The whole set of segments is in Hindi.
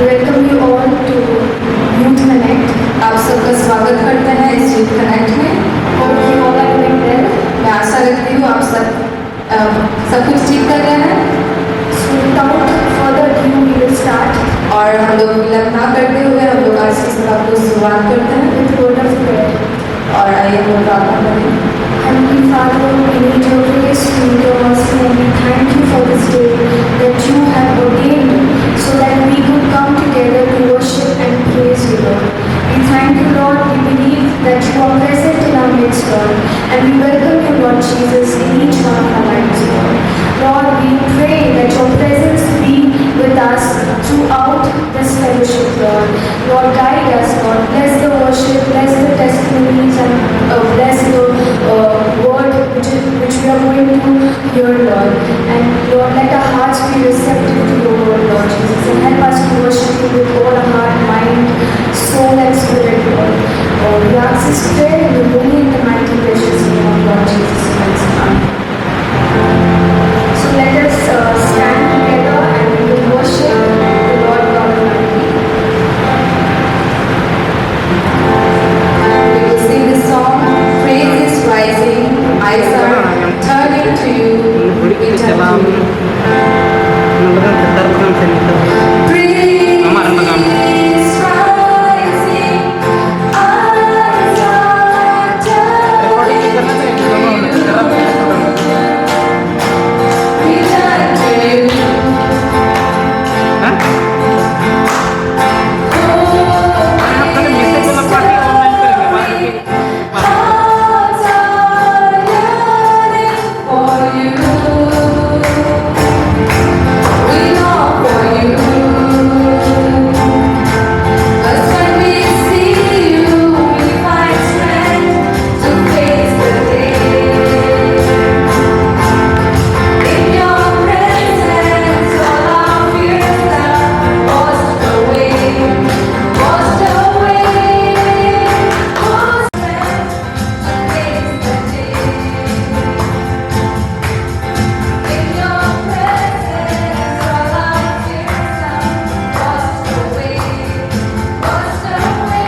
welcome you all to Youth Connect. आप सबका स्वागत करते हैं इस यूथ कनेक्ट में। Hope you all are doing well. मैं आशा रखती हूँ आप सब कुछ ठीक कर रहे हैं। So without further ado, we will start और हम लोग विलंब ना करते हुए हम लोग आज की सभा को शुरुआत करते हैं with word of prayer. और आइए हम लोग प्रार्थना करें। Heavenly Father, we need your grace, we need your mercy, and we thank you for this day that you have ordained so that we could come together to worship and praise you, Lord. We thank you, Lord. We believe that you are present in our midst, Lord, and we welcome you, Lord Jesus, in each one of our lives, Lord. Lord, we pray that your presence be with us throughout this fellowship, Lord. Lord, guide us, Lord. Bless the worship, bless the testimonies, and bless the word which we are going to hear, Lord. And Lord, let our hearts be receptive to your word, Lord Jesus. And help us to worship you with all our heart, mind, soul, and spirit, Lord. We ask this prayer in the holy and the mighty precious name of Lord Jesus Christ. Amen. So let us stand together and we will worship the Lord God Almighty. We will sing this song, Praise is Rising, Eyes are turning to you, we turn to you. Praise is rising, eyes are turning to you, we turn to you. Hearts are yearning for you. We long for you. 'Cause when we see you, we find strength to face the day. In your presence, all our fears are washed away, washed away, washed away. To face the day. In your presence, all our fears are washed away, washed away,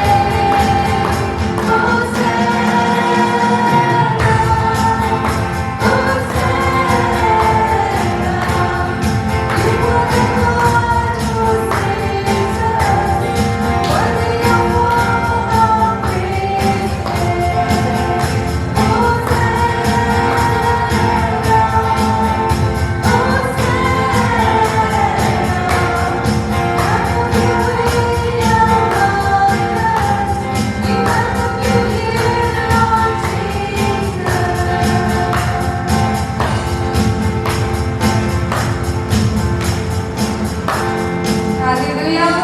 Hallelujah.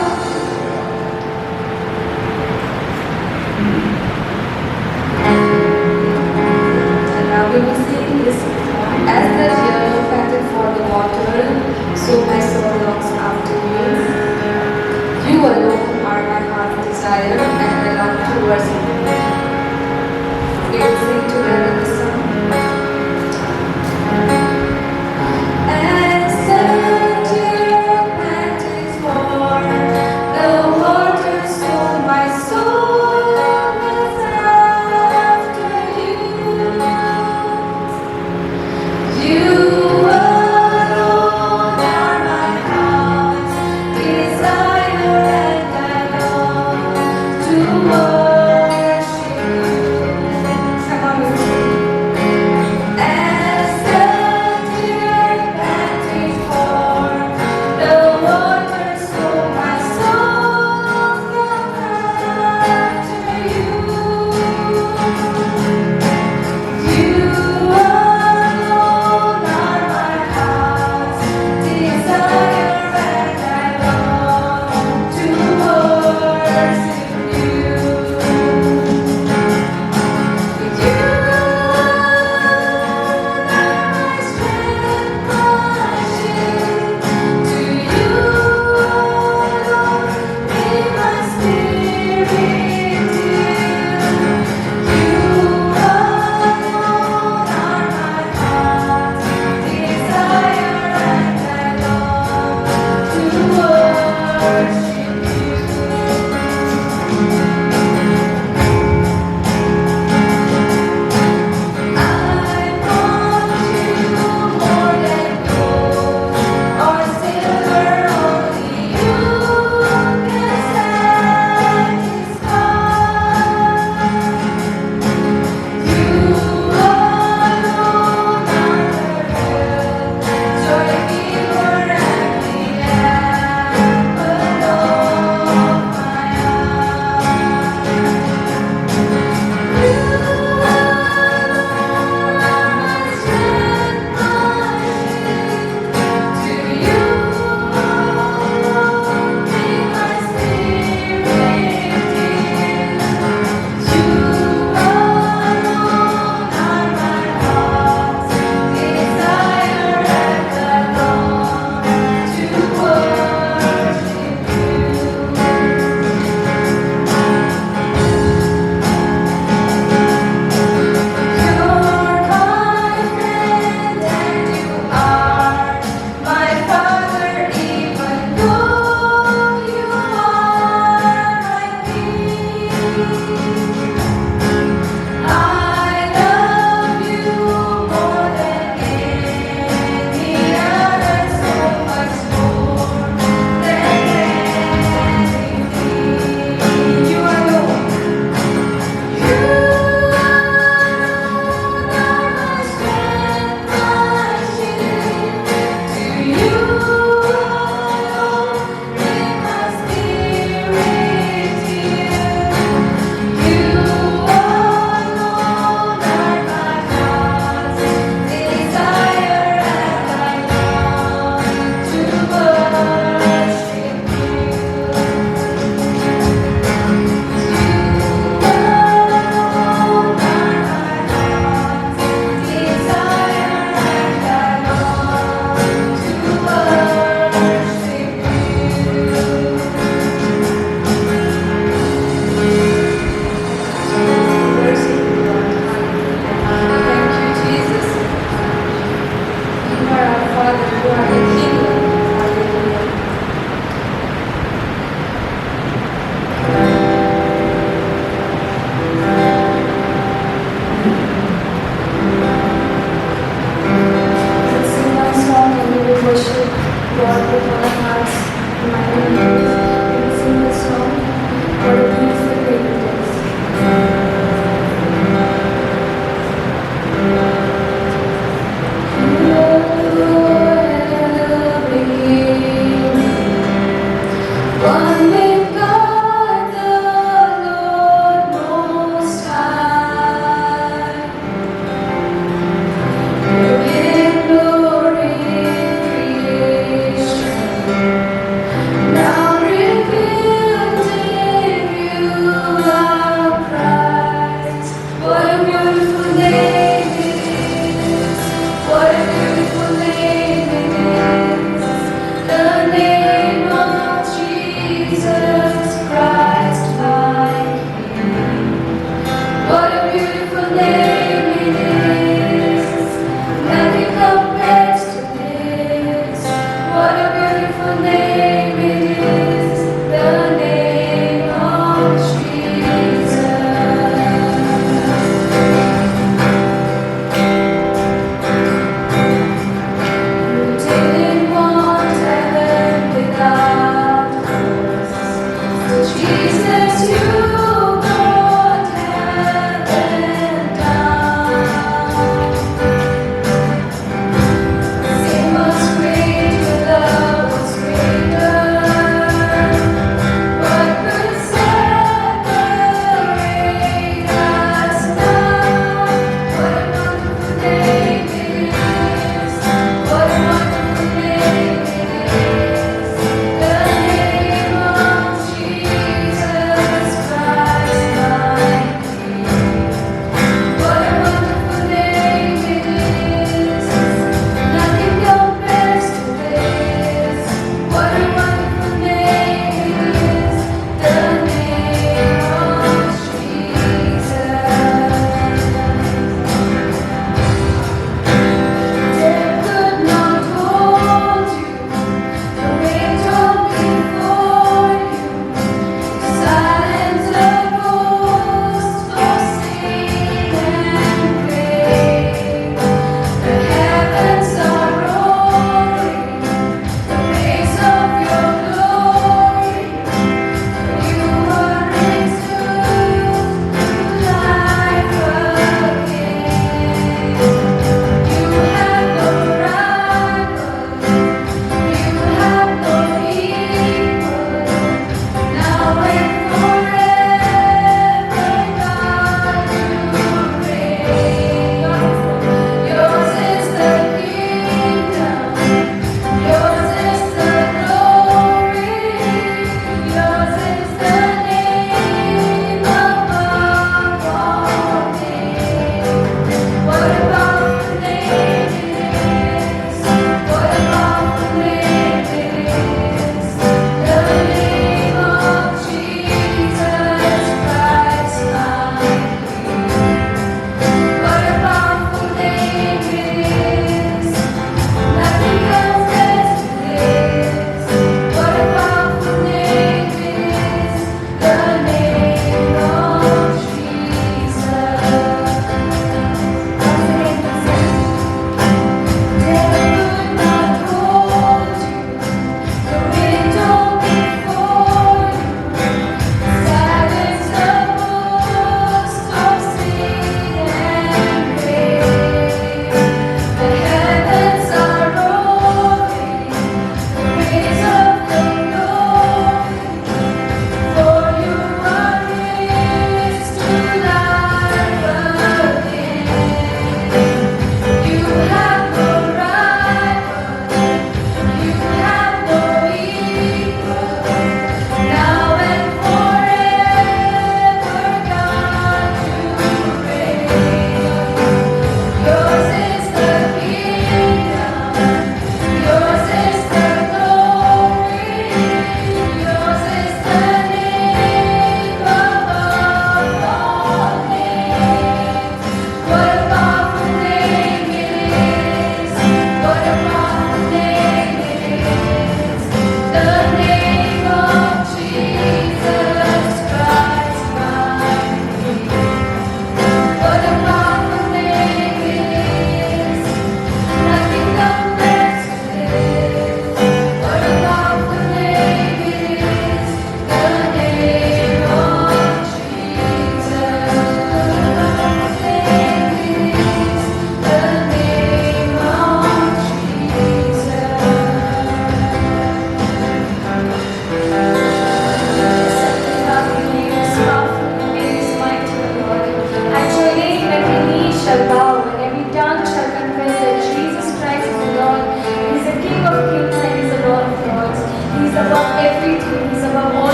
And now we will sing this song. As the deer panted for the water, so my soul longs after you. You alone are my heart's desire, and I long to worship you. We will sing together this song. As the deer panted for the water, so my soul longs after you.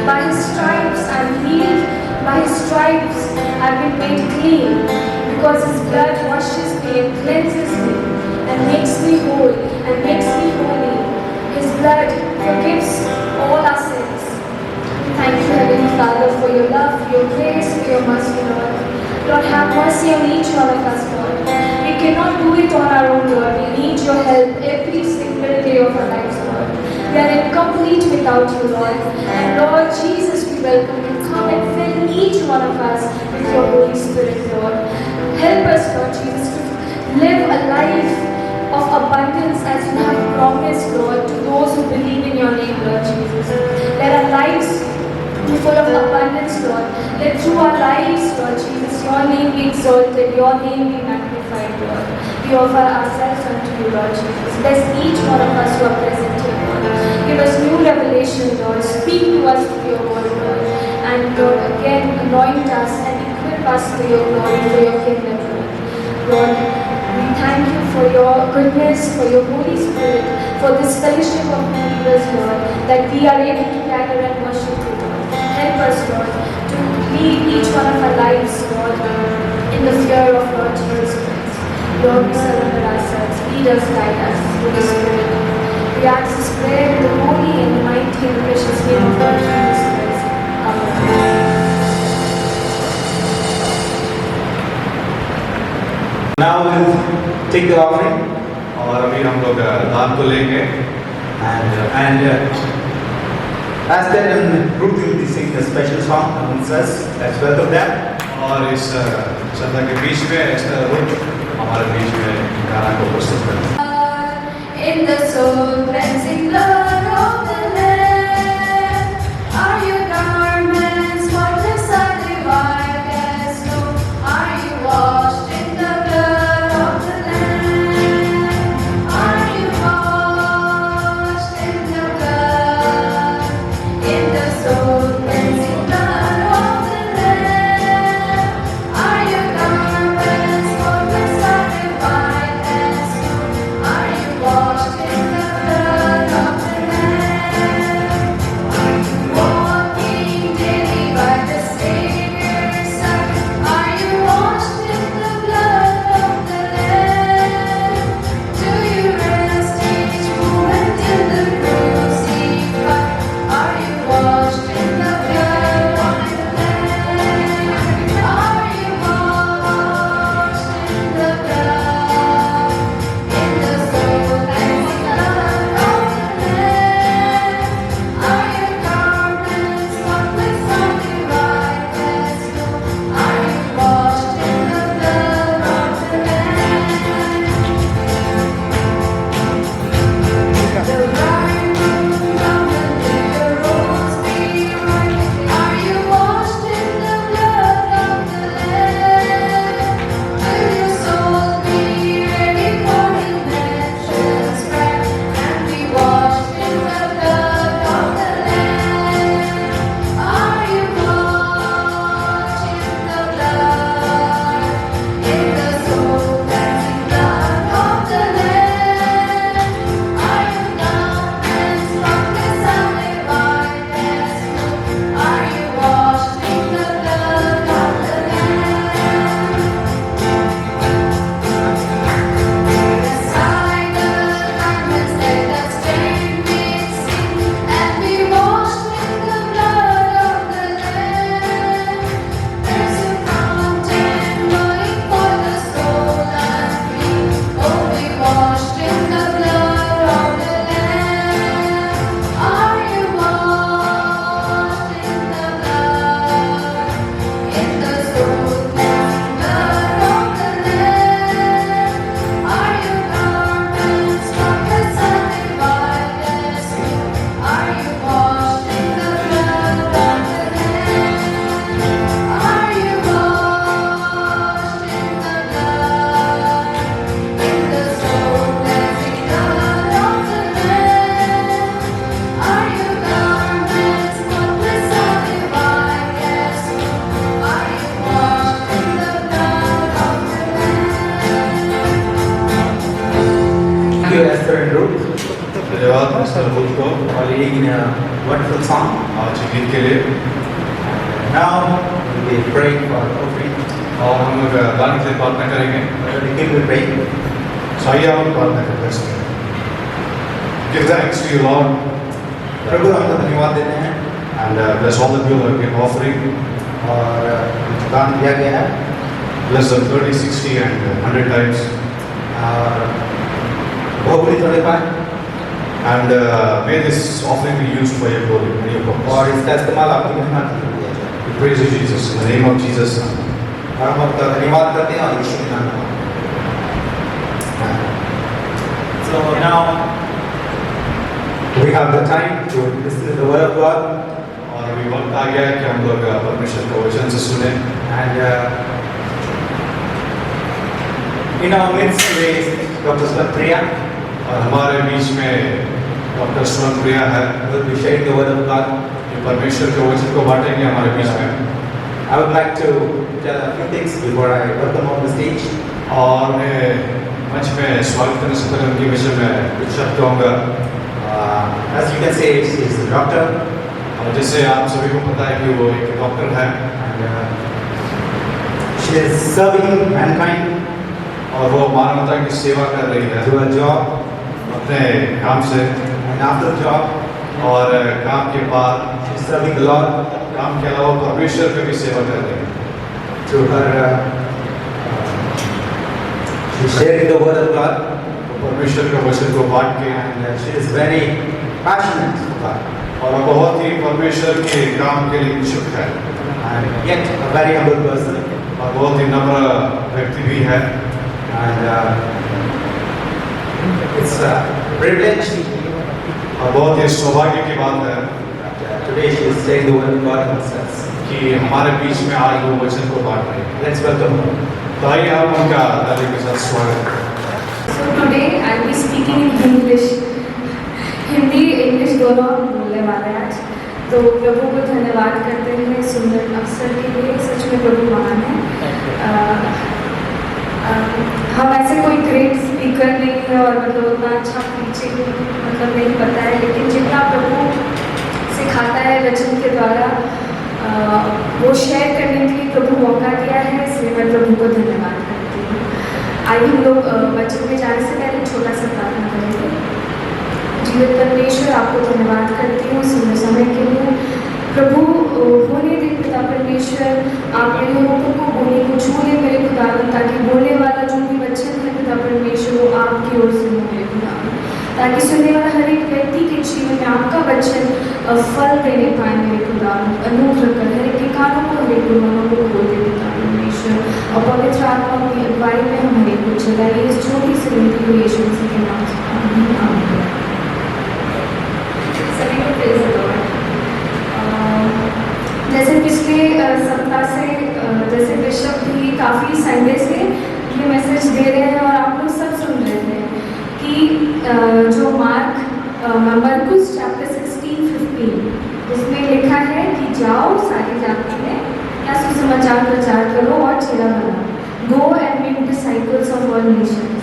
By his stripes I'm healed, by his stripes I've been made clean, because his blood washes me and cleanses me and makes me whole and makes me holy. His blood forgives all our sins. Thank you, Heavenly Father, for your love, for your grace, for your mercy, Lord. Lord, have mercy on each one of us, Lord. We cannot do it on our own, Lord. We need your help every single day of our lives, Lord. We are incomplete without you, Lord. And Lord Jesus, we welcome you. Come and fill each one of us with your Holy Spirit, Lord. Help us, Lord Jesus, to live a life of abundance as you have promised, Lord, to those who believe in your name, Lord Jesus. Let our lives be full of abundance, Lord. Let through our lives, Lord Jesus, your name be exalted, your name be magnified, Lord. We offer ourselves unto you, Lord Jesus. Bless each one of us who are present here, Lord. Give us new revelation, Lord. Speak to us through your word, Lord. And Lord, again, anoint us and equip us for your glory, for your kingdom, Lord. Lord, we thank you for your goodness, for your Holy Spirit, for this fellowship of believers, Lord, that we are able to gather and worship you, Lord. Help us, Lord, to lead each one of our lives, Lord, in the fear of Lord Jesus Christ. Lord, we surrender ourselves. Lead us, guide us, Holy Spirit. We ask this prayer in the holy and mighty and precious name of Lord Jesus Christ. Amen. Now we'll take the offering और अभी हम लोग दान को लेंगे and as then Ruth will be singing a special song amongst us. Let's welcome them. और इस सभा के बीच में एस्टर रुथ हमारे बीच में गाना को प्रस्तुत करें. In the soul cleansing blood of the Lamb, are your garments spotless and white as snow? Are you washed in the blood of the Lamb? Are you washed in the blood? In the soul cleansing blood of the Lamb, are your garments spotless and white as snow? Are you washed in the blood of the Lamb? Are you walking daily by the Savior's side? Are you washed in the blood of the Lamb? Do you rest each moment in the crucified? Are you washed in the blood of the Lamb? Are you washed in the blood? In the soul cleansing blood of the Lamb, are your garments spotless and white as snow? Are you washed in the blood of the Lamb? The bridegroom come and let the rose be white. Are you washed in the blood of the Lamb? Will your soul be ready for redemption's wrath and be washed in the blood of the Lamb? Are you washed in the blood? In the soul cleansing blood of the Lamb, are you garments spotless and white as snow? Are you washed in the blood of the Lamb? Aside the garments that stained with sin, and be washed in the blood of the Lamb. There's a fountain flowing for the soul and me. Oh, be washed in the blood of the Lamb. Are you washed in the blood? In the soul cleansing blood of the Lamb, are your garments spotless and white as snow? Are you washed in the blood of the Lamb? Are you washed in the blood? In the soul cleansing blood of the Lamb, are your garments spotless and white as snow? Are you washed in the blood of the Lamb? Thank you, Esther and Ruth. धन्यवाद मिस्टर बुल को for leading a wonderful song. आज के गीत के लिए। Now we'll be praying for offering. और हम लोग दान के लिए प्रार्थना करेंगे। Brother Nikhil will pray. तो आइए हम प्रार्थना करते हैं। Give thanks to you, Lord, प्रभु हमको धन्यवाद देते हैं and bless all the people who have been offering. और दान दिया गया है Bless them 30, 60 and 100 times. और बहुगुणी थोड़े पाए And may this offering be used for your glory and your purpose. और इसका इस्तेमाल आपकी महिमा के लिए किया जाए। We praise you, Jesus, in the name of Jesus. और हम आपका धन्यवाद करते हैं और यीशु के नाम में। So now we have the time to listen to the word of God और अभी वक्त आ गया है कि हम लोग परमेश्वर का वचन से सुने। and in our midst today is Dr. Svatpriya और हमारे बीच में डॉक्टर सुमन प्रिया है, who will be sharing the word of God. ये परमेश्वर के वचन को बांटेंगे हमारे बीच में। I would like to tell a few things before I welcome on the stage. और मैं मंच में स्वागत करने से पहले उनके विषय में कुछ शब्द कहूँगा। As you can say, she is a doctor और जैसे आप सभी को पता है कि वो एक डॉक्टर है and she is serving mankind और वो मानवता की सेवा कर रही है through her job, अपने काम से। and after the job और काम के बाद she is serving the Lord काम के अलावा परमेश्वर की भी सेवा कर रही है। through her she is sharing the word of God वो परमेश्वर के वचन को बांट के and she is very passionate for God और वो बहुत ही परमेश्वर के काम के लिए इच्छुक है and yet a very humble person और बहुत ही नम्र व्यक्ति भी है। and it's a privilege और बहुत ही सौभाग्य की बात है that today she is saying the word of God herself. कि हमारे बीच में आज वो वचन को बांट रहे हैं। Let's welcome her. तो आइए हम उनका ताली के साथ स्वागत करें। So today I'll be speaking in English. Hindi English दोनों हम बोलने वाले हैं आज। तो प्रभु को धन्यवाद करते हैं सुंदर अवसर के लिए। सच में प्रभु महान है। हम ऐसे कोई ग्रेट स्पीकर नहीं है और मतलब उतना अच्छा टीचिंग मतलब नहीं पता है, लेकिन जितना प्रभु सिखाता है वचन के द्वारा वो शेयर करने के लिए प्रभु मौका दिया है, इसलिए मैं प्रभु को धन्यवाद करती हूँ। आइए हम लोग वचन में जाने से पहले छोटा सा प्रार्थना करेंगे। जीवित परमेश्वर, आपको धन्यवाद करती हूँ सुंदर समय के लिए। प्रभु बोले दे पिता परमेश्वर, आप मेरे होठों को बोले को छूले मेरे खुदा, ताकि बोलने वाला जो भी वचन है पिता परमेश्वर वो आपकी ओर से हो मेरे खुदा, ताकि सुनने वाला हर एक व्यक्ति के जीवन में आपका वचन फल देने पाए मेरे खुदा। अनुग्रह कर हर एक के कानों को हर एक मनों को खोल दे पिता परमेश्वर, और पवित्र आत्मा की अगुवाई में हम हर एक को चलाइए। इस छोटी सी विनती को यीशु मसीह के नाम से आमीन। सभी को प्रेज़ द लॉर्ड। जैसे पिछले सप्ताह से जैसे बिशप भी काफ़ी संडे से ये मैसेज दे रहे हैं और आप लोग सब सुन रहे थे कि जो मरकुस चैप्टर 16:15 उसमें लिखा है कि जाओ सारी जाति में या सुसमाचार प्रचार करो और चेला बनाओ, go and make disciples of all Nations.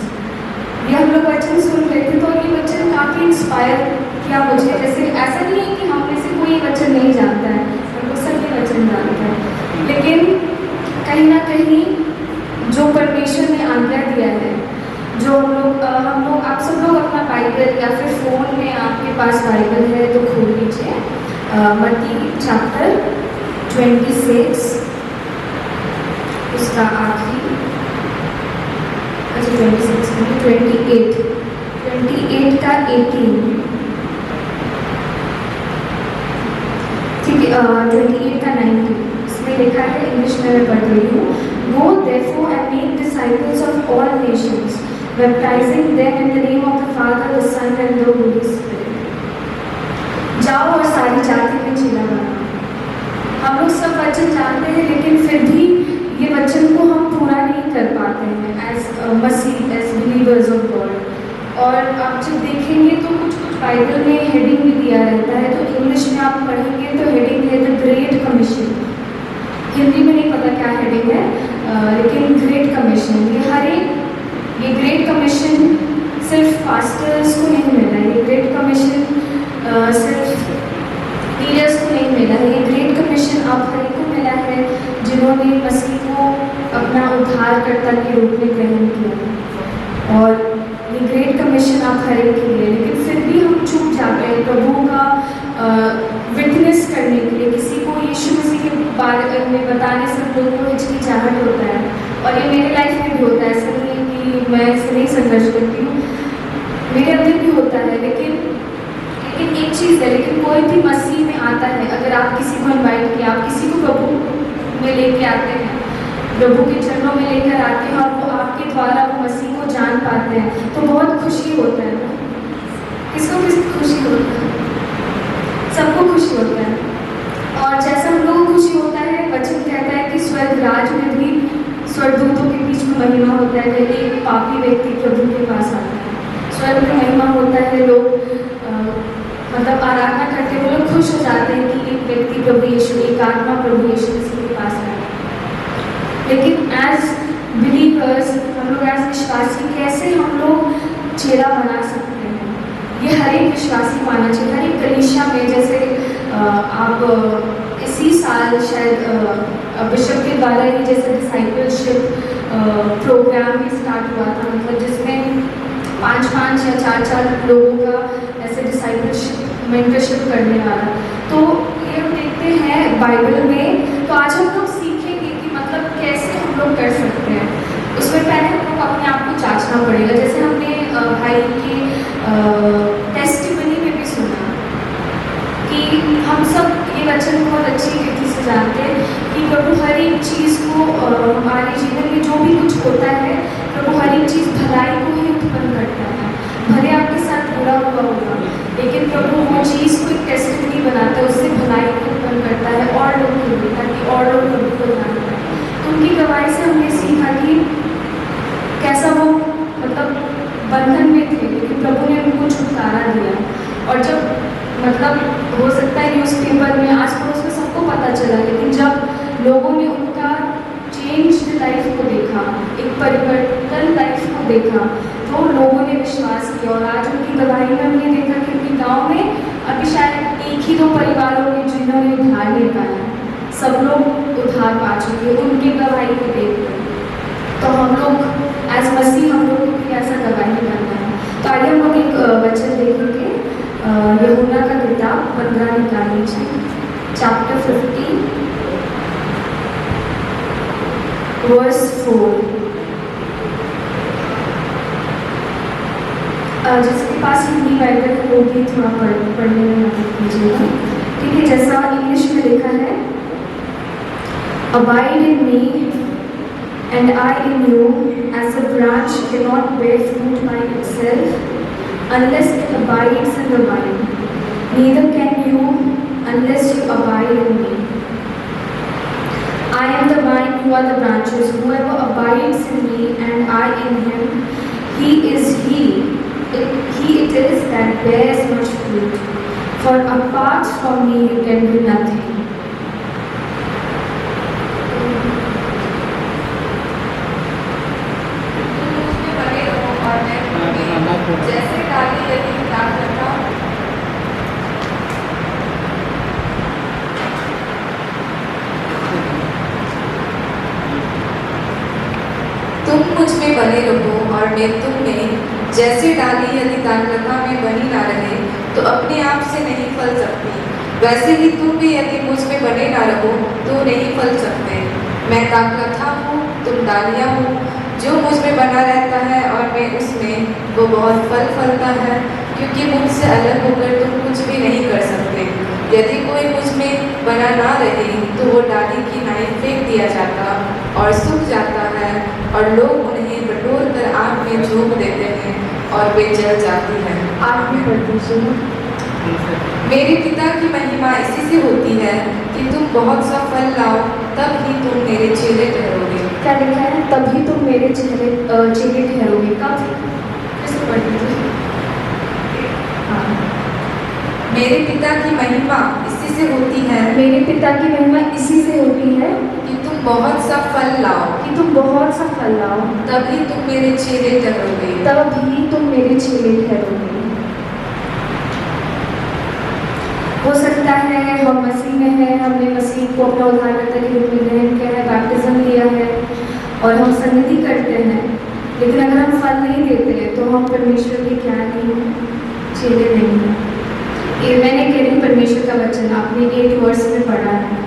ये हम लोग वचन सुन रहे थे तो ये वचन काफ़ी इंस्पायर किया मुझे। जैसे ऐसा नहीं है कि हम में से कोई वचन नहीं जानता है, हमको सभी वचन जानते हैं, लेकिन कहीं ना कहीं जो परमेश्वर ने आज्ञा दिया है, जो हम लोग आप सब लोग अपना बाइबल या फिर फ़ोन में आपके पास बाइबल है तो खोल लीजिए। मत्ती चैप्टर 26 उसका आखिरी 28 का 18 ठीक है, 28 का 19 इसमें लिखा है, इंग्लिश में मैं पढ़ रही हूँ। Go therefore and make disciples of all nations, baptizing them in the name of the Father, the Son and the Holy Spirit. जाओ और सारी जाति में चेला बनाओ। हम लोग सब वचन जानते हैं, लेकिन फिर भी ये वचन को हम पूरा नहीं कर पाते हैं एज मसीह, एज बिलीवर्स ऑफ गॉड। और आप जब देखेंगे तो कुछ बाइबल में हेडिंग भी दिया रहता है, तो इंग्लिश में आप पढ़ेंगे तो हेडिंग है द ग्रेट कमीशन। हिंदी में नहीं पता क्या हेडिंग है, लेकिन ग्रेट कमीशन ये ग्रेट कमीशन सिर्फ पास्टर्स को नहीं मिला, ये ग्रेट कमीशन सिर्फ लीडर्स को नहीं मिला है, ये ग्रेट कमीशन आप हर एक को मिला है जिन्होंने मसीह को अपना उद्धारकर्ता के रूप में ग्रहण किया। और ये ग्रेट कमीशन आप हर एक के लिए, लेकिन फिर भी हम चूक जाते हैं प्रभु का विटनेस करने के लिए। किसी को यीशु मसीह के बारे में बताने से हम लोगों को हिचकिचाहट होता है, और ये मेरे लाइफ में भी होता है। ऐसा नहीं है कि मैं इसे नहीं संघर्ष करती हूँ, मेरे अंदर भी होता है। लेकिन एक चीज़ है, लेकिन कोई भी मसीह में आता है, अगर आप किसी को इन्वाइट किया, आप किसी को प्रभु में लेके आते हैं, प्रभु के चरणों में लेकर आते हैं, और वो आपके द्वारा वो मसीह को जान पाते हैं, तो बहुत खुशी होता है। किसको खुशी होता है? सबको खुशी होता है। और जैसा हम लोगों को खुशी होता है, वचन कहता है कि स्वर्ग राज में भी स्वर्गदूतों के बीच में महिमा होता है जब एक पापी व्यक्ति प्रभु के पास आता है। स्वर्ग में महिमा होता है, लोग मतलब आराधना करते हैं, वो लोग खुश हो जाते हैं कि एक व्यक्ति प्रभु यीशु, एक आत्मा प्रभु यीशु मसीह के पास आया। लेकिन एज बिलीवर्स, हम लोग एज विश्वासी कैसे हम लोग चेला बना सकते हैं? ये हर एक विश्वासी माना चाहिए, हर एक कलीसिया में। जैसे आप इसी साल शायद बिशप के द्वारा ही जैसे डिसाइपलशिप प्रोग्राम भी स्टार्ट हुआ था, मतलब जिसमें 5-5 या 4-4 लोगों का ऐसे डिसाइपलशिप मेंटरशिप करने वाला। तो ये हम देखते हैं बाइबल में, तो आज हम लोग सीखेंगे कि मतलब कैसे हम लोग कर सकते हैं। उसमें पहले हम लोग अपने आप को जांचना पड़ेगा। जैसे हमने भाई के टेस्टिमनी में भी सुना कि हम सब ये वचन बहुत अच्छी रीति से जानते हैं कि प्रभु हर एक चीज़ को, हमारे जीवन में जो भी कुछ होता है, प्रभु हर एक चीज़ भलाई को ही उत्पन्न करता है। भले आपके साथ बुरा हुआ होगा, लेकिन प्रभु वो चीज़ को एक टेस्टिमनी बनाता है, उससे भलाई को उत्पन्न करता है और लोग के लिए, ताकि और लोग प्रभु को जान पाए। तो उनकी गवाही से हमने सीखा कि कैसा वो मतलब बंधन में थे, लेकिन प्रभु ने उनको छुटकारा दिया। और जब मतलब हो सकता है न्यूज़पेपर में, आस पड़ोस में सबको पता चला, लेकिन जब लोगों ने उनका चेंज्ड लाइफ को देखा, एक परिवर्तन लाइफ को देखा, तो लोगों ने विश्वास किया। और आज उनकी गवाही में हमने देखा कि उनके गांव में अभी शायद 1 ही 2 परिवारों ने जिन्होंने उद्धार नहीं पाया, सब लोग उद्धार पा चुके हैं उनकी गवाही को देखकर। तो हम लोग एज मसीह हम लोग को भी ऐसा गवाही करना है। तो आगे हम लोग एक वचन देखेंगे, यूहन्ना का किताब 15 निकाल लीजिए, चैप्टर 50 वर्स 4। जिसके पास हिंदी बाइबल है वो भी थोड़ा पढ़ने में मदद कीजिएगा, ठीक है। जैसा इंग्लिश में लिखा है, abide in me and I in you, as a branch cannot bear fruit by itself unless it abides in the vine, neither can you unless you abide in me. I am the vine, you are the branches. Whoever abides in me and I in him, he it is that bears much fruit. For apart from me you can do nothing. जैसे डाली यदि क्या करता, तुम मुझ में बने रहो और मैं तुम में। जैसे डाली यदि दाखलता में बनी ना रहे तो अपने आप से नहीं फल सकती, वैसे ही तुम भी यदि मुझ में बने ना रहो तो नहीं फल सकते। मैं दाखलता हूँ, तुम डालियाँ हो। जो मुझ में बना रहता है और मैं उसमें, वो बहुत फल फलता है, क्योंकि मुझसे अलग होकर तुम कुछ भी नहीं कर सकते। यदि कोई मुझ में बना ना रहे तो वो डाली की नाई फेंक दिया जाता और सूख जाता है, और लोग उन्हें बटोर कर आग में झोंक देते हैं और वे जल जाती है। आप भी पढ़ दीजिए। मेरे पिता की महिमा इसी से होती है कि तुम बहुत सा फल लाओ, तब ही तुम मेरे चेले ठहरोगे। क्या लिखा है? तभी तुम मेरे चेले ठहरोगे। कब? कैसे पढ़ दीजिए। हाँ, मेरे पिता की महिमा इसी से होती है, मेरे पिता की महिमा इसी से होती है कि तुम बहुत सा फल लाओ, कि तुम बहुत सा फल लाओ, तभी तुम मेरे चेले ठहरोगे। तब भी तुम मेरे चेले ठहरोगे। हो सकता है हम मसीह में हैं, हमने मसीह को अपना उद्धारकर्ता के रूप में ग्रहण किया है, बैप्टिज्म लिया है और हम संगति करते हैं, लेकिन अगर हम फल नहीं देते तो हम परमेश्वर के क्या नहीं हैं, चेले नहीं हैं। ये मैंने कह रही परमेश्वर का वचन आपने 8 वर्ष में पढ़ा है।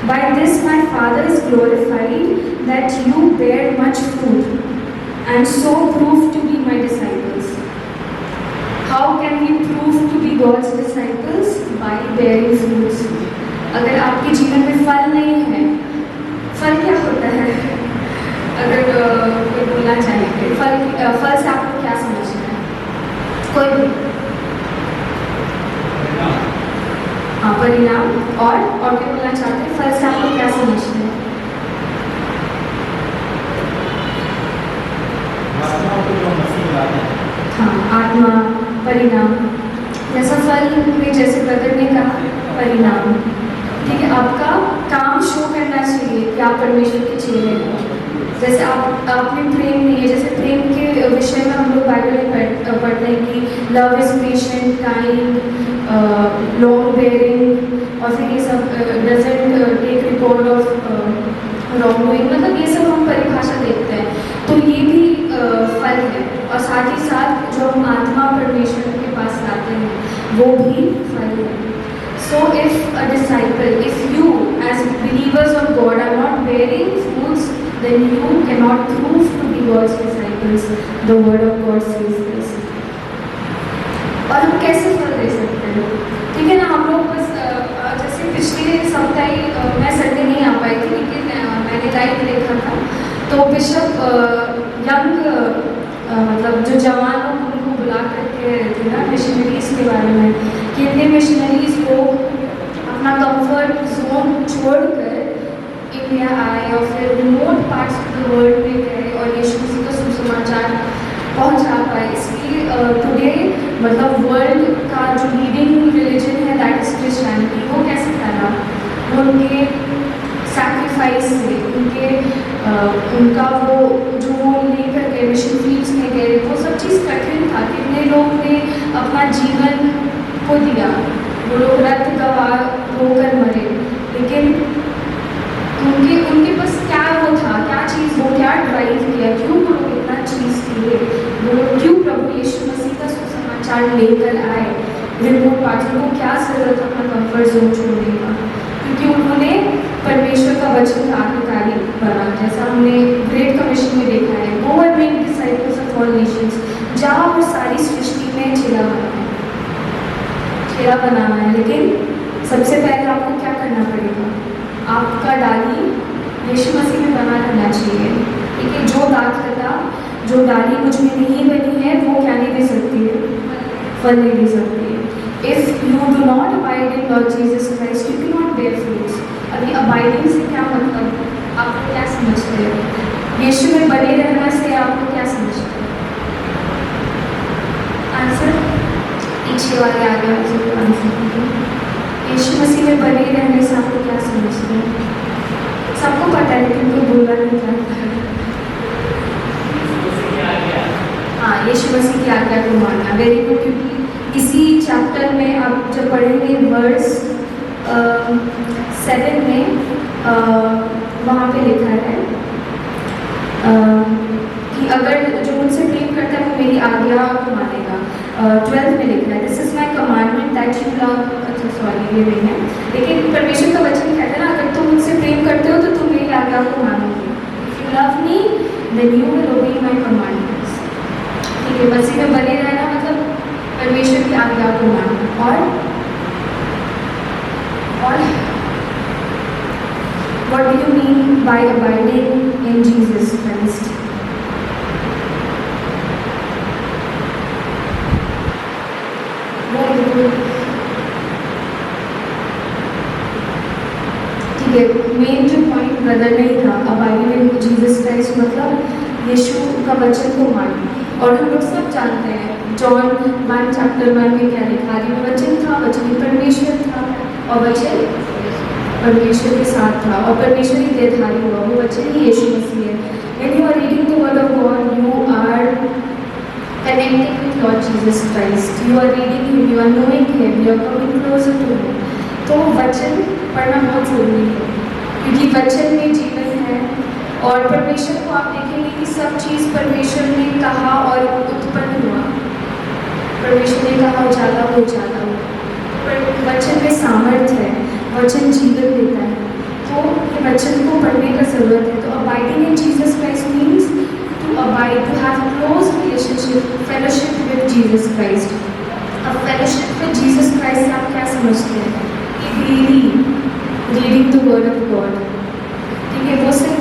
By this my Father is glorified that you bear much fruit and so prove to be my disciples. How can we prove to be God's disciples? By bearing fruits. अगर आपके जीवन में फल नहीं है, फल क्या होता है? अगर कोई बोलना चाहेंगे फल से आपको क्या समझना है? कोई भी? हाँ, परिणाम। और क्या बोलना चाहते हैं? फल से आपको क्या समझते हैं? हाँ, आत्मा, परिणाम। जैसा फल में जैसे ब्रदर ने कहा परिणाम, ठीक है, आपका काम शो करना चाहिए कि आप परमेश्वर के चेले हैं। जैसे आपने प्रेम नहीं है, जैसे प्रेम के विषय में हम लोग बाइबल में पढ़ते हैं कि love is patient, kind, long bearing, और फिर ये सब doesn't take record of wrong doing, मतलब ये सब हम परिभाषा देखते हैं। तो ये भी फल है, और साथ ही साथ जो हम आत्मा परमेश्वर के पास लाते हैं वो भी फल है। So if a disciple, if you as believers of God are not bearing fruits, then you cannot prove to be God's disciples. The word of God says this. और हम कैसे फल दे सकते हैं? ठीक है ना, हम लोग बस जैसे पिछले सप्ताह मैं संडे नहीं आ पाई थी, लेकिन मैंने लाइव देखा था, तो बिशप यंग मतलब जो जवान लोग उनको बुला करके थे ना मिशनरीज के बारे में, कि इतने मिशनरीज को अपना कंफर्ट जोन छोड़कर इंडिया आए और फिर remote parts of the world में गए और यीशु मसीह का सुसमाचार पहुंचा पाए। इसलिए टुडे मतलब वर्ल्ड का जो लीडिंग रिलीजन है दैट इज क्रिश्चियनिटी, वो कैसे फैला? उनके सैक्रिफाइस से, उनका वो जो वो लेकर गए मिशन फील्ड्स में गए, वो सब चीज़ कठिन था। कितने लोग ने अपना जीवन को दिया, वो लोग रक्त गवा होकर मरे, लेकिन उनके पास क्या वो था, क्या चीज़, वो क्या ड्राइव किया, क्यों वो लोग इतना चीज़ किए, वो लोग क्यों प्रभु यीशु मसीह का सुसमाचार लेकर आए रिमोट पार्टी को, क्या जरूरत अपना कंफर्ट जोन छोड़ने का? क्योंकि उन्होंने परमेश्वर का वचन का आज्ञाकारी बना, जैसा हमने ग्रेट कमीशन में देखा है, go and make disciples of all Nations, जाओ और सारी सृष्टि में चेला बनाना है। लेकिन सबसे पहले आपको क्या करना पड़ेगा? आपका डाली यीशु मसीह में बना रहना चाहिए। ठीक है, जो डाली मुझ में नहीं बनी है वो क्या नहीं दे सकती है? फल नहीं दे सकती है। If you do not abide in Lord Jesus Christ you can not bear fruits. अभी अबाइडिंग से क्या मतलब, आपको क्या समझते हैं? यीशु में बने रहना से आपको क्या समझते हैं? आंसर पीछे वाले आ गया, मुझे आंसर कीजिए। यीशु मसीह में बने रहने से आपको क्या समझते हैं? सबको पता है लेकिन कोई बोलना नहीं चाहता है। हाँ, यीशु मसीह की आज्ञा को मानना, वेरी गुड। क्योंकि इसी चैप्टर में आप जब पढ़ेंगे वर्स 7 में वहाँ पे लिखा है कि अगर जो मुझसे प्रेम करता है वो मेरी आज्ञा को मानेगा। 12 में लिखा है, this is my commandment that you love, अच्छा सॉरी ये नहीं है, लेकिन परमेश्वर का वचन कहता है ना, अगर तुम मुझसे प्रेम करते हो तो तुम मेरी आज्ञा को मानोगे। If you love me then you will obey my commandments. ठीक है, मसीह में बने रहना मतलब परमेश्वर की आज्ञा को मानना। और what do you mean by abiding in Jesus Christ? ठीक है, मेन जो पॉइंट ब्रदर ने था अबाइडिंग इन जीसस क्राइस्ट मतलब यीशु का वचन को मानना। और हम लोग सब जानते हैं जॉन 1 चैप्टर 1 में क्या लिखा है, वचन था, वचन परमेश्वर था और वचन परमेश्वर के साथ था और परमेश्वर ही देहधारी हुआ, वो वचन ही यीशु मसीह है। When you are reading the word of God, you are connecting with Lord Jesus Christ. You are reading Him, you are knowing Him, you are coming closer to Him. तो वचन पढ़ना बहुत जरूरी है, क्योंकि वचन में जीवन है। और परमेश्वर को आप देखेंगे कि सब चीज़ परमेश्वर ने कहा और उत्पन्न हुआ। परमेश्वर ने कहा उजाला हो उजाला हो। पर वचन में सामर्थ्य है, वचन जीवन देता है। तो ये वचन को पढ़ने का ज़रूरत है। तो abiding in Jesus Christ means to abide, to have close relationship, fellowship with Jesus Christ. अब फेलोशिप विद जीसस क्राइस्ट से आप क्या समझते हैं? Reading the word of God, ठीक है। वो सिर्फ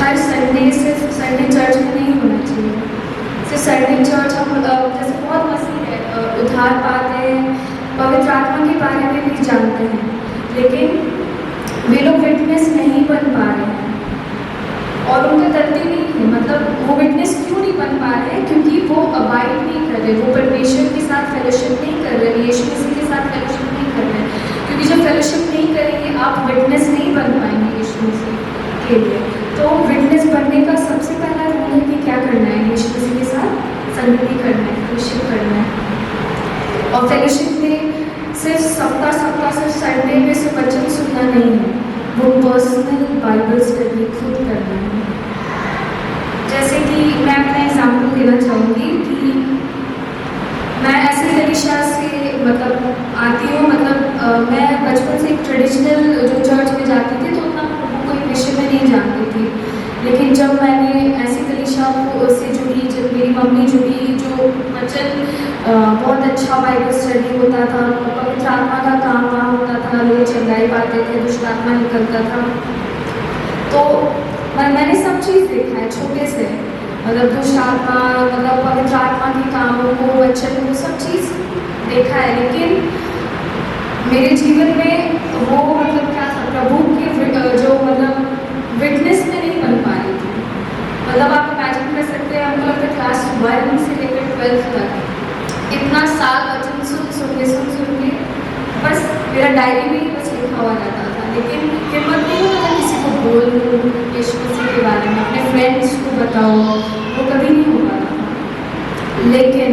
हर संडे सिर्फ संडे चर्च में नहीं होना चाहिए। सिर्फ संडे चर्च हम जैसे बहुत मसीह है, उद्धार पाते हैं, पवित्र आत्मा के बारे में भी जानते हैं, लेकिन वे लोग विटनेस नहीं बन पा रहे हैं और उनका गलती नहीं है। मतलब वो विटनेस क्यों नहीं बन पा रहे हैं? क्योंकि वो अबाइड नहीं कर रहे, वो परमेश्वर के साथ फेलोशिप नहीं कर रहे, यीशु मसीह के साथ फेलोशिप नहीं कर रहे। क्योंकि जब फेलोशिप नहीं करेंगे आप विटनेस नहीं बन पाएंगे यीशु मसीह के लिए। तो विटनेस बनने का सबसे पहला रूल है कि क्या करना है? यीशु मसीह के साथ संगति करना है, फेलोशिप करना है। और फेलोशिप में सिर्फ सप्ताह सिर्फ संडे में से वचन सुनना नहीं है, वो पर्सनल बाइबल स्टडी खुद करना है। जैसे कि मैं अपना एग्जाम्पल देना चाहूँगी कि मैं ऐसे तरीक़ा से मतलब आती हूँ, मतलब मैं बचपन से एक ट्रेडिशनल जो चर्च में जाती थी तो उतना कोई विषय में नहीं जानती थी। लेकिन जब मैंने ऐसी तरीक़ा से जुड़ी, जब मेरी मम्मी जुड़ी, जो वचन बहुत अच्छा बाइबल स्टडी होता था, पवित्र आत्मा का काम वहाँ होता था, लोग चंगाई पाते थे, दुष्ट आत्मा निकलता था। तो मैंने सब चीज़ देखा है छोटे से, मतलब दुष्ट आत्मा, मतलब पवित्र आत्मा के कामों को, वचन को, सब चीज़ देखा है। लेकिन मेरे जीवन में वो मतलब क्या था, प्रभु के जो मतलब विटनेस में नहीं बन पा रही थी। मतलब आप इमेजिन कर सकते हैं, हमको लगता है क्लास 1 से लेकर 12 तक इतना साल वचन सुन के बस मेरा डायरी में बस लिखा हुआ रहता था, लेकिन हिम्मत नहीं होता था किसी को बोलूँ यीशु मसीह के बारे में, अपने फ्रेंड्स को बताओ, वो कभी नहीं हो पाता था। लेकिन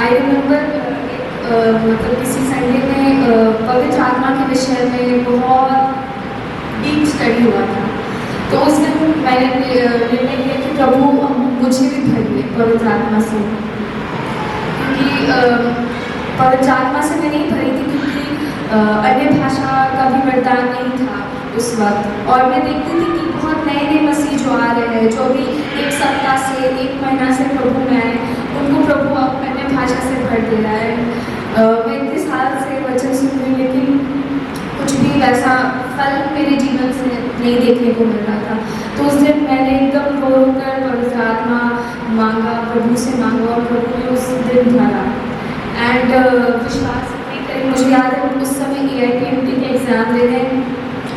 आई रिमेंबर मतलब किसी संडे में पवित्र आत्मा के विषय में बहुत डीप स्टडी हुआ था। तो उस दिन मैंने निर्णय लिया कि प्रभु मुझे भी भरिए पवित्र आत्मा से, क्योंकि पवित्र आत्मा से मैं नहीं भरी थी, क्योंकि अन्य भाषा का भी वरदान नहीं था उस वक्त। और मैं देखती थी कि बहुत नए मसीह जो आ रहे हैं, जो अभी एक सप्ताह से, एक महीना से प्रभु में आए, उनको प्रभु अन्य भाषा से भर दे रहा है। मैं इतने साल से वचन सुन रही, लेकिन कुछ भी वैसा फल मेरे जीवन से नहीं देखने को मिल रहा था। तो उस दिन मैंने एकदम रो कर पवित्र आत्मा मांगा, प्रभु से मांगा, और प्रभु ने उस दिन भरा। एंड विश्वास नहीं करें, मुझे याद है उस समय AIPMT के एग्ज़ाम देने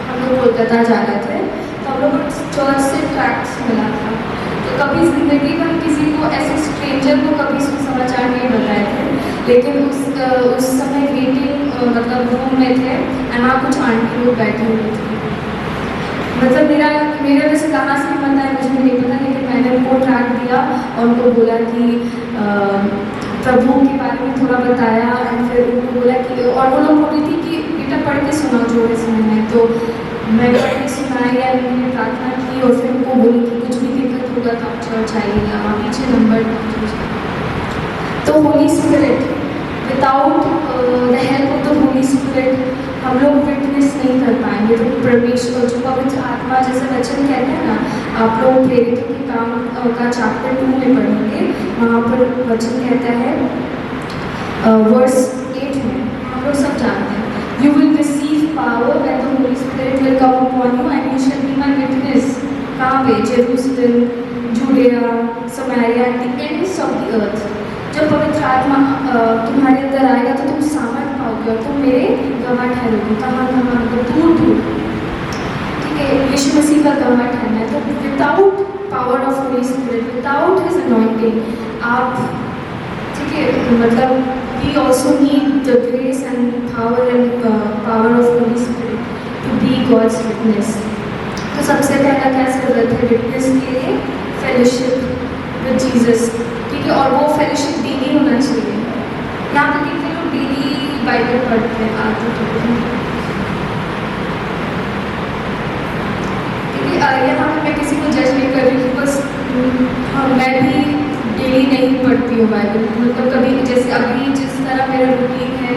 हम लोग कोलकाता जा रहे थे, तो हम लोग चर्च से ट्रैक्ट्स मिला था। तो कभी ज़िंदगी में किसी को ऐसे स्ट्रेंजर को कभी सुसमाचार नहीं बताए थे, लेकिन उस समय ग्रीटिंग मतलब रूम में थे, एंड वहाँ कुछ आंटी लोग बैठे हुए थे। मतलब मेरे वैसे कहाँ से पता है मुझे नहीं पता, लेकिन मैंने उनको ट्रैक दिया और उनको बोला कि प्रभु के बारे में थोड़ा बताया, एंड फिर उनको बोला कि, और वो लोग बोल रही थी कि बेटा पढ़ के सुनाओ जो है सुनना है। तो मैं पढ़ के सुनाई, या मैंने प्रार्थना की, और फिर उनको बोली कि कुछ भी दिक्कत होगा तो आप चर्च आइएगा, वहाँ पीछे नंबर। तो Holi Spirit, without the help of the Holi spirit हम लोग विटनेस नहीं कर पाएंगे। तो परमेश्वर जो पवित्र आत्मा, जैसे वचन कहते हैं ना, आप लोग प्रेरितों के काम का चैप्टर 2 में पढ़ेंगे, वहाँ पर वचन कहता है वर्स 8 में, हम लोग सब जानते हैं, you will receive power when the Holi spirit will come upon you and you shall be my witness. कहाँ पे? Jerusalem, Judea, Samaria, the ends of the earth. जब पवित्र आत्मा तुम्हारे अंदर आएगा तो तुम सामर्थ पाओगे और तुम मेरे गवाह ठहरोगे। कहाँ दूर दूर, ठीक है, यीशु मसीह का गवाह ठहरना है। तो without power of Holy Spirit, without his anointing, आप, ठीक है, मतलब we also need the grace and power of Holy Spirit to be God's witness. तो सबसे पहला क्या ज़रूरत है विटनेस के लिए? फेलोशिप विद जीसस, ठीक है, और वो फेलोशिप डेली होना चाहिए। यहाँ पे कितने लोग डेली बाइबल पढ़ते हैं? आते हैं, ठीक है। यहाँ पे मैं किसी को जज नहीं कर रही हूँ, बस हाँ, मैं भी डेली नहीं पढ़ती हूँ बाइबल, मतलब कभी, जैसे अभी जिस तरह मेरा रूटीन है,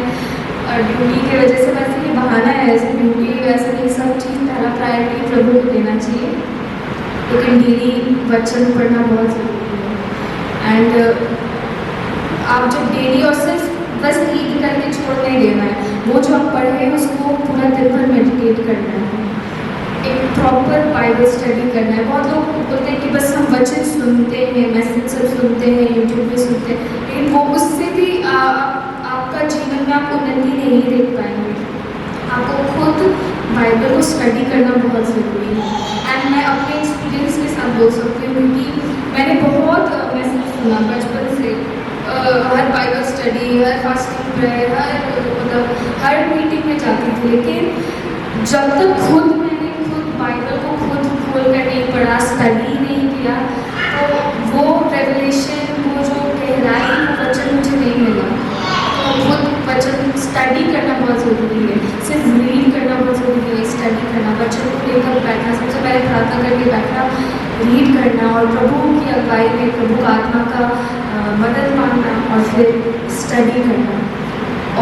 ड्यूटी की वजह से वैसे ये बहाना है, ऐसे ड्यूटी वैसे ये सब चीज़ पहला प्रायोरिटी प्रभु को देना चाहिए, लेकिन डेली वचन पढ़ना बहुत ज़रूरी है। एंड आप जब डेली और सिर्फ बस रीड करके छोड़ नहीं देना है, वो जो आप पढ़े हैं उसको पूरा दिन भर मेडिटेट करना है, एक प्रॉपर बाइबल स्टडी करना है। बहुत लोग बोलते हैं कि बस हम वचन सुनते हैं, मैसेज सब सुनते हैं, यूट्यूब पे सुनते हैं, लेकिन वो उससे भी आपका जीवन में आप उन्नति नहीं देख पाएंगे। आपको खुद बाइबल को स्टडी करना बहुत ज़रूरी है। एंड मैं अपने एक्सपीरियंस के साथ बोल सकती हूँ कि मैंने बहुत मैसेज सुना बचपन से, हर बाइबल स्टडी, हर फास्टिंग प्रेयर, हर मीटिंग में जाती थी, लेकिन जब तक खुद मैंने बाइबल को खुद खोल कर नहीं पढ़ा, स्टडी नहीं किया, तो वो रेवलेशन, वो जो गहराई, वो वचन मुझे नहीं मिला। तो खुद वचन स्टडी करना बहुत ज़रूरी है, सिर्फ रीड करना बहुत ज़रूरी है, स्टडी करना, वचन को लेकर बैठना, सबसे पहले प्रार्थना करके बैठना, रीड करना और प्रभु की अगुवाई में प्रभु का आत्मा का मदद मांगना और फिर स्टडी करना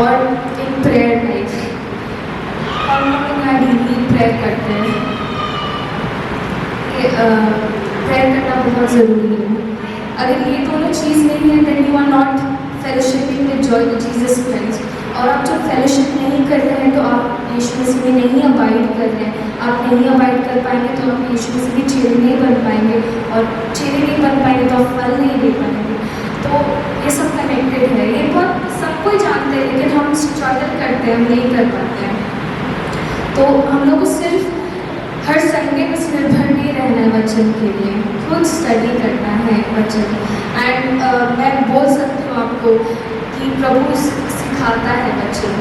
और एक प्रेयर लाइफ। हम लोग यहाँ डेली प्रेयर करते हैं, प्रेयर करना बहुत ज़रूरी है। अगर ये दोनों चीज़ नहीं है then you are not fellowshipping with joy with Jesus Christ. और आप जब फेलोशिप नहीं कर रहे हैं तो आप यीशु मसीह में नहीं अबाइड कर रहे हैं, आप नहीं अबाइड कर पाएंगे तो आप यीशु मसीह के चेले नहीं बन पाएंगे, और चेले नहीं बन पाएंगे तो आप फल नहीं दे पाएंगे। तो ये सब कनेक्टेड है, ये बहुत सब कोई जानते हैं, लेकिन हम स्ट्रगल करते हैं, हम नहीं कर पाते हैं। तो हम लोग को सिर्फ हर संडे बस निर्भर नहीं रहना है वचन के लिए, खुद स्टडी करना है वचन। एंड मैं बोल सकती हूँ आपको कि प्रभु सिखाता है वचन,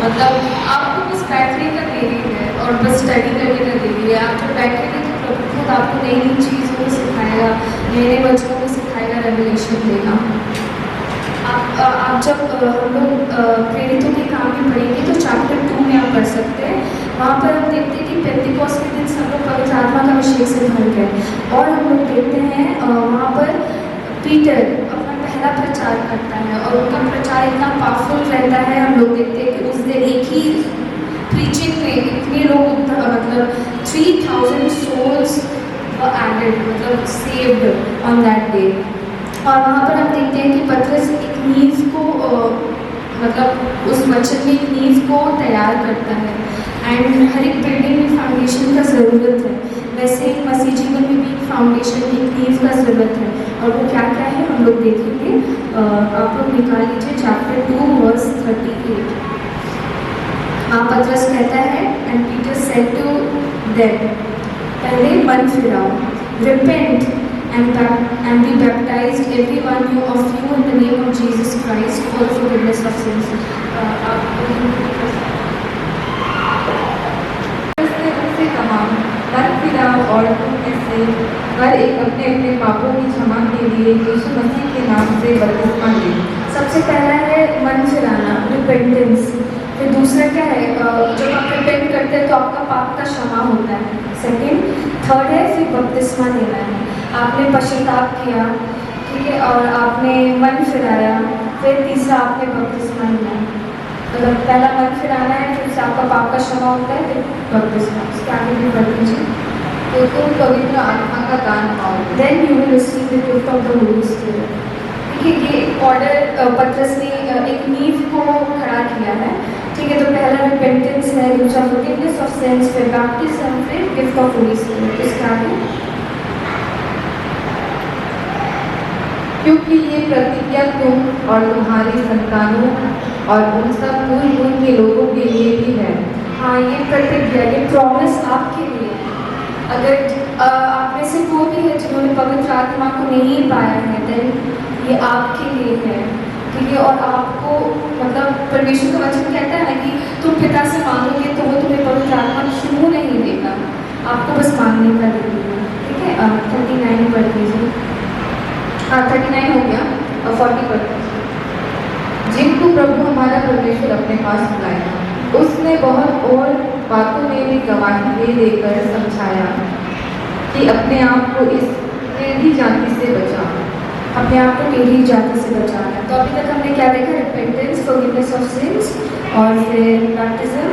मतलब आपको बस बैठने का देरी है और बस स्टडी करने का देरी है। आप जब बैठेंगे तो प्रभु खुद आपको नई नई चीज़ों को सिखाएगा, नए नए वचनों को सिखाएगा, रेवलेशन देगा। आप जब हम लोग प्रेरितों के काम में पढ़ेंगे तो चैप्टर 2 में आप पढ़ सकते हैं, वहाँ पर हम देखते हैं कि पेंतिकोस्त के दिन सब लोग पवित्र आत्मा का अभिषेक से भर गए, और हम लोग देखते हैं वहाँ पर पीटर अपना पहला प्रचार करता है और उनका प्रचार इतना पावरफुल रहता है। हम लोग देखते हैं कि उस दिन एक ही प्रीचिंग में इतने लोग, मतलब 3000 souls were added, मतलब saved on that day। और वहाँ पर हम देखते हैं कि पतरस एक नींव को मतलब उस वचन में एक नींव को तैयार करता है। एंड हर एक बिल्डिंग में फाउंडेशन का ज़रूरत है, वैसे ही मसीह जीवन में भी एक फाउंडेशन, एक नींव का ज़रूरत है। और वो क्या क्या है हम लोग देखेंगे, आप लोग निकाल लीजिए चैप्टर 2 वर्स 38। हाँ, पतरस कहता है, and Peter said to them, पहले मन फिराओ, repent and be baptized every one of you in the name of Jesus Christ for the forgiveness of sins। उसने उनसे कहा, मन फिराओ और तुम में से हर एक अपने अपने पापों की क्षमा के लिए यीशु मसीह के नाम से बपतिस्मा ले। सबसे पहला है मन फिराना, रिपेंटेंस। फिर दूसरा क्या है, जब आप रिपेंट करते हैं तो आपका पाप का क्षमा होता है। सेकेंड, थर्ड है फिर बपतिस्मा लेना है, आपने पश्चाताप किया, ठीक है, और आपने मन फिराया, फिर तीसरा आपने बपतिस्मा लिया। मतलब पहला मन फिराना है, फिर से आपका पाप का क्षमा होता है, फिर बपतिस्मा। उसके आगे भी पढ़ लीजिए, तो तुम पवित्र आत्मा का दान पाओगे। Then you will receive the gift of the Holi Spirit. ठीक है, ये ऑर्डर पतरस ने एक नींव को खड़ा किया है, ठीक है। तो पहला रिपेंटेंस है, दूसरा फॉरगिवनेस ऑफ सिंस, फिर बैप्टिज्म, फिर गिफ्ट ऑफ होली स्पिरिट। इसके आगे, क्योंकि ये प्रतिज्ञा तुम और तुम्हारी संतानों और उन सब दूर दूर के लोगों के लिए भी है। हाँ, ये प्रतिज्ञा, ये प्रॉमिस आपके लिए है। अगर आप में से कोई भी है जिन्होंने पवित्र आत्मा को नहीं पाया है, देन ये आपके लिए है, ठीक है। और आपको मतलब परमेश्वर का वचन कहता है ना कि तुम पिता से मांगोगे तो वो तुम्हें पवित्र आत्मा क्यों नहीं देगा, आपको बस मांगने का दे देगा। ठीक है, 39 पढ़ लीजिए। 39 हो गया और 40 पढ़ लीजिए। जिनको प्रभु हमारा परमेश्वर अपने पास बुलाएगा, उसने बहुत और बातों में भी गवाही दे देकर समझाया कि अपने आप को इस टेढ़ी जाति से बचा। अपने आप को टेढ़ी जाति से बचाना। तो अभी तक हमने क्या देखा? रिपेंटेंस, फॉरगिवनेस ऑफ सिंस, और फिर baptism,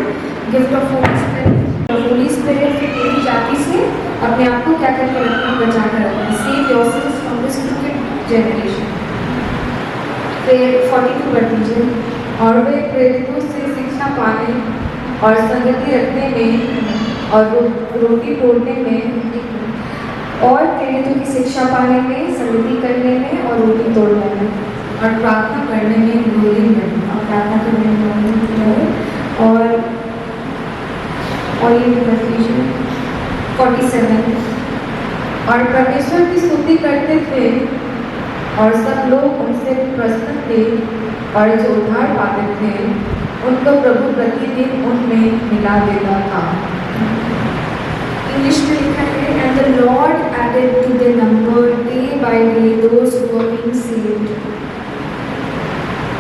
gift of Holy spirit, फिर टेढ़ी जाति से अपने आप को क्या करके रखना, बचा कर रखना। Save yourself from this cricket generation. फिर 42 पढ़ दीजिए। और वे प्रेरितों से शिक्षा पाने और संगति रखने में और रोटी तोड़ने में और प्रेरितों की शिक्षा पाने में, संगति करने में और रोटी तोड़ने में और प्रार्थना करने में ग्लोरी में और प्रार्थना करने में और ये भी पढ़ लीजिए 47। और परमेश्वर की स्तुति करते थे और सब लोग उनसे प्रसन्न थे और जो उद्धार पाते थे उनको प्रभु प्रतिदिन उनमें मिला देता था। इंग्लिश में लिखा है, and the Lord added to the number day by day those who were being saved.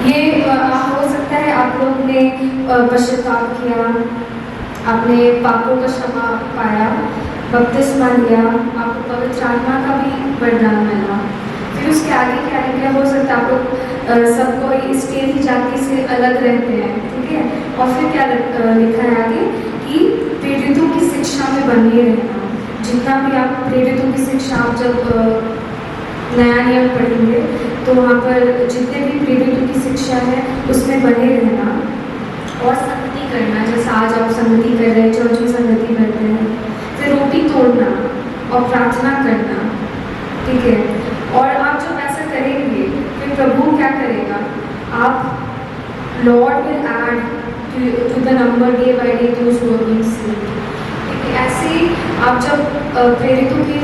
ये हो सकता है आप लोग ने पश्चाताप किया, आपने पापों का क्षमा पाया, बपतिस्मा लिया, आपको पवित्र आत्मा का भी वरदान मिला। फिर उसके आगे क्या हो सकता है आप लोग सबको इस टेढ़ी जाति से अलग रहते हैं। ठीक है, और फिर क्या लिखा है आगे कि प्रेरितों की शिक्षा में बने रहना। जितना भी आप प्रेरितों की शिक्षा, आप जब नया नियम पढ़ेंगे तो वहाँ पर जितने भी प्रेरितों की शिक्षा है उसमें बने रहना और संगति करना। जैसे आज आप संगति कर रहे हैं, चर्च में संगति करते हैं। फिर रोटी तोड़ना और प्रार्थना करना। ठीक है, और आप जब ऐसा करेंगे फिर प्रभु क्या करेगा, आप Lord will add to the number day by day those who are being saved. ऐसे ही आप जब प्रेरितों के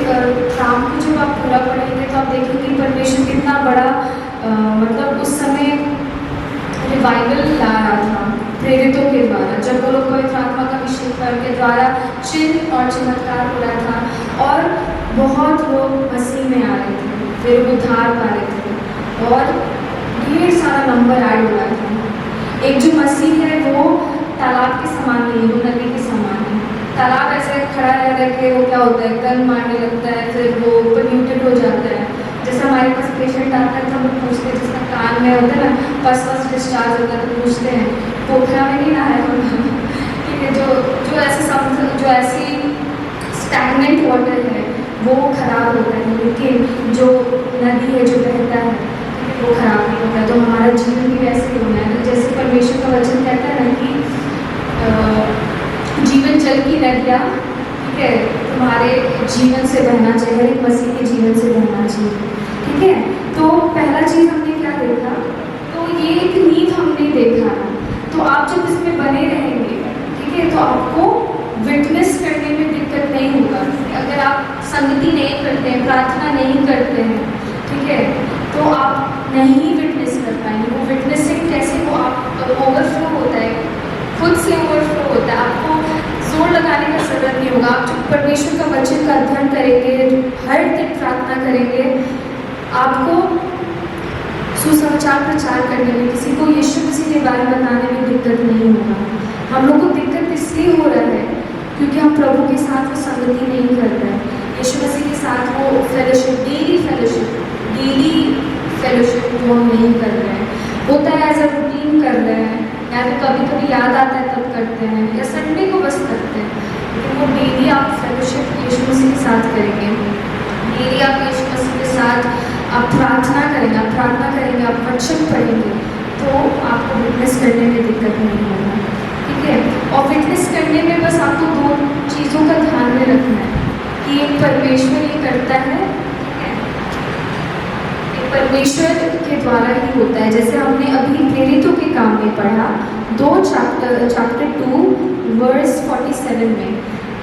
काम को जब आप पूरा पढ़ेंगे तो आप देखेंगे परमेश्वर कितना बड़ा मतलब उस समय रिवाइवल ला रहा था प्रेरितों के द्वारा, जब वो लोग पवित्र आत्मा का अभिषेक के द्वारा चिन्ह और चमत्कार हो रहा था और बहुत लोग मसीह में आ रहे थे, फिर उद्धार पा रहे थे और ढेर सारा नंबर ऐड हो रहा था। एक जो मसीह है वो तालाब के समान नहीं है, वो नदी के समान है। तालाब ऐसे खड़ा रह के वो क्या होता है, गन मारने लगता है, फिर वो पोल्यूटेड हो जाता है। जैसे हमारे पास पेशेंट आता है तो हम लोग पूछते हैं, जिसका कान में होता है ना फर्स्ट डिस्चार्ज होता है तो पूछते हैं पोखरा में नहीं नहाया होगा। ठीक है, जो ऐसी स्टैगनेंट वाटर है वो खराब होता है, लेकिन जो नदी है जो बहता है वो खराब नहीं होता है। तो हमारा जीवन भी वैसे ही होना है। जैसे परमेश्वर का वचन कहता है ना कि जीवन जल की नदियाँ, ठीक है, तुम्हारे जीवन से बहना चाहिए, एक मसीह के जीवन से बहना चाहिए। ठीक है, तो पहला चीज़ हमने क्या देखा, तो ये एक नींव हमने देखा। तो आप जब इसमें बने रहेंगे, ठीक है, तो आपको विटनेस करने में दिक्कत नहीं होगा। अगर आप संगति नहीं करते हैं, प्रार्थना नहीं करते हैं, ठीक है, तो आप नहीं विटनेस कर पाएंगे। वो विटनेसिंग कैसे, वो आप ओवरफ्लो होता है, खुद से ओवरफ्लो होता है, आपको जोर लगाने का जरूरत नहीं होगा। आप जब परमेश्वर का वचन का अध्ययन करेंगे, हर दिन प्रार्थना करेंगे, आपको सुसमाचार प्रचार करने में, किसी को यीशु मसीह के बारे में बताने में दिक्कत नहीं होगा। हम लोग को दिक्कत इसलिए हो रहा है क्योंकि हम प्रभु के साथ वो संगति नहीं कर रहे हैं, यीशु मसीह के साथ वो फेलोशिप, डेली फेलोशिप वो हम नहीं कर रहे हैं। होता है एज अ रूटीन कर रहे हैं, या तो कभी कभी याद आता है तब करते हैं, या संडे को बस करते हैं, लेकिन वो डेली आप फेलोशिप यीशु मसीह के साथ करेंगे, डेली आप यीशु मसीह के साथ आप प्रार्थना करेंगे, आप वचन पढ़ेंगे, तो आपको विटनेस करने में दिक्कत नहीं होगा। ठीक है, और विटनेस करने में बस आपको दो चीज़ों का ध्यान में रखना है कि एक परमेश्वर ये करता है, परमेश्वर के द्वारा ही होता है। जैसे हमने अभी प्रेरितों के काम में पढ़ा, चैप्टर 2 वर्स 47 में,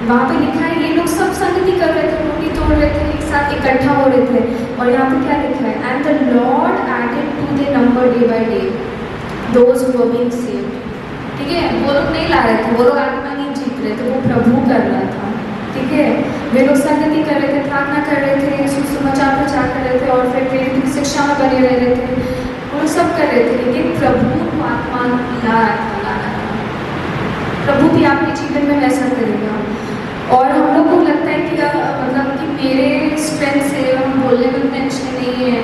वहाँ पे लिखा है ये लोग सब संगति कर रहे थे, रोटी तोड़ रहे थे, के साथ इकट्ठा हो रहे थे। और यहाँ पे क्या लिखा है, and the Lord added to the number day by day those who were being saved. ठीक है, वो लोग नहीं ला रहे थे, वो लोग आत्मा नहीं जीत रहे थे, वो प्रभु कर रहा था। ठीक है, वे लोग संगति कर रहे थे, प्रार्थना कर रहे थे, सुसमाचार प्रचार कर रहे थे और फिर प्रेरित की शिक्षा में बने रह रहे थे, वो सब कर रहे थे, लेकिन प्रभु को आत्मा ला रहा था, लाना था। प्रभु भी आपके जीवन में वैसा करेगा। और हम लोग को लगता है कि मतलब कि मेरे स्ट्रेंथ से हम बोलने में टेंशन नहीं है,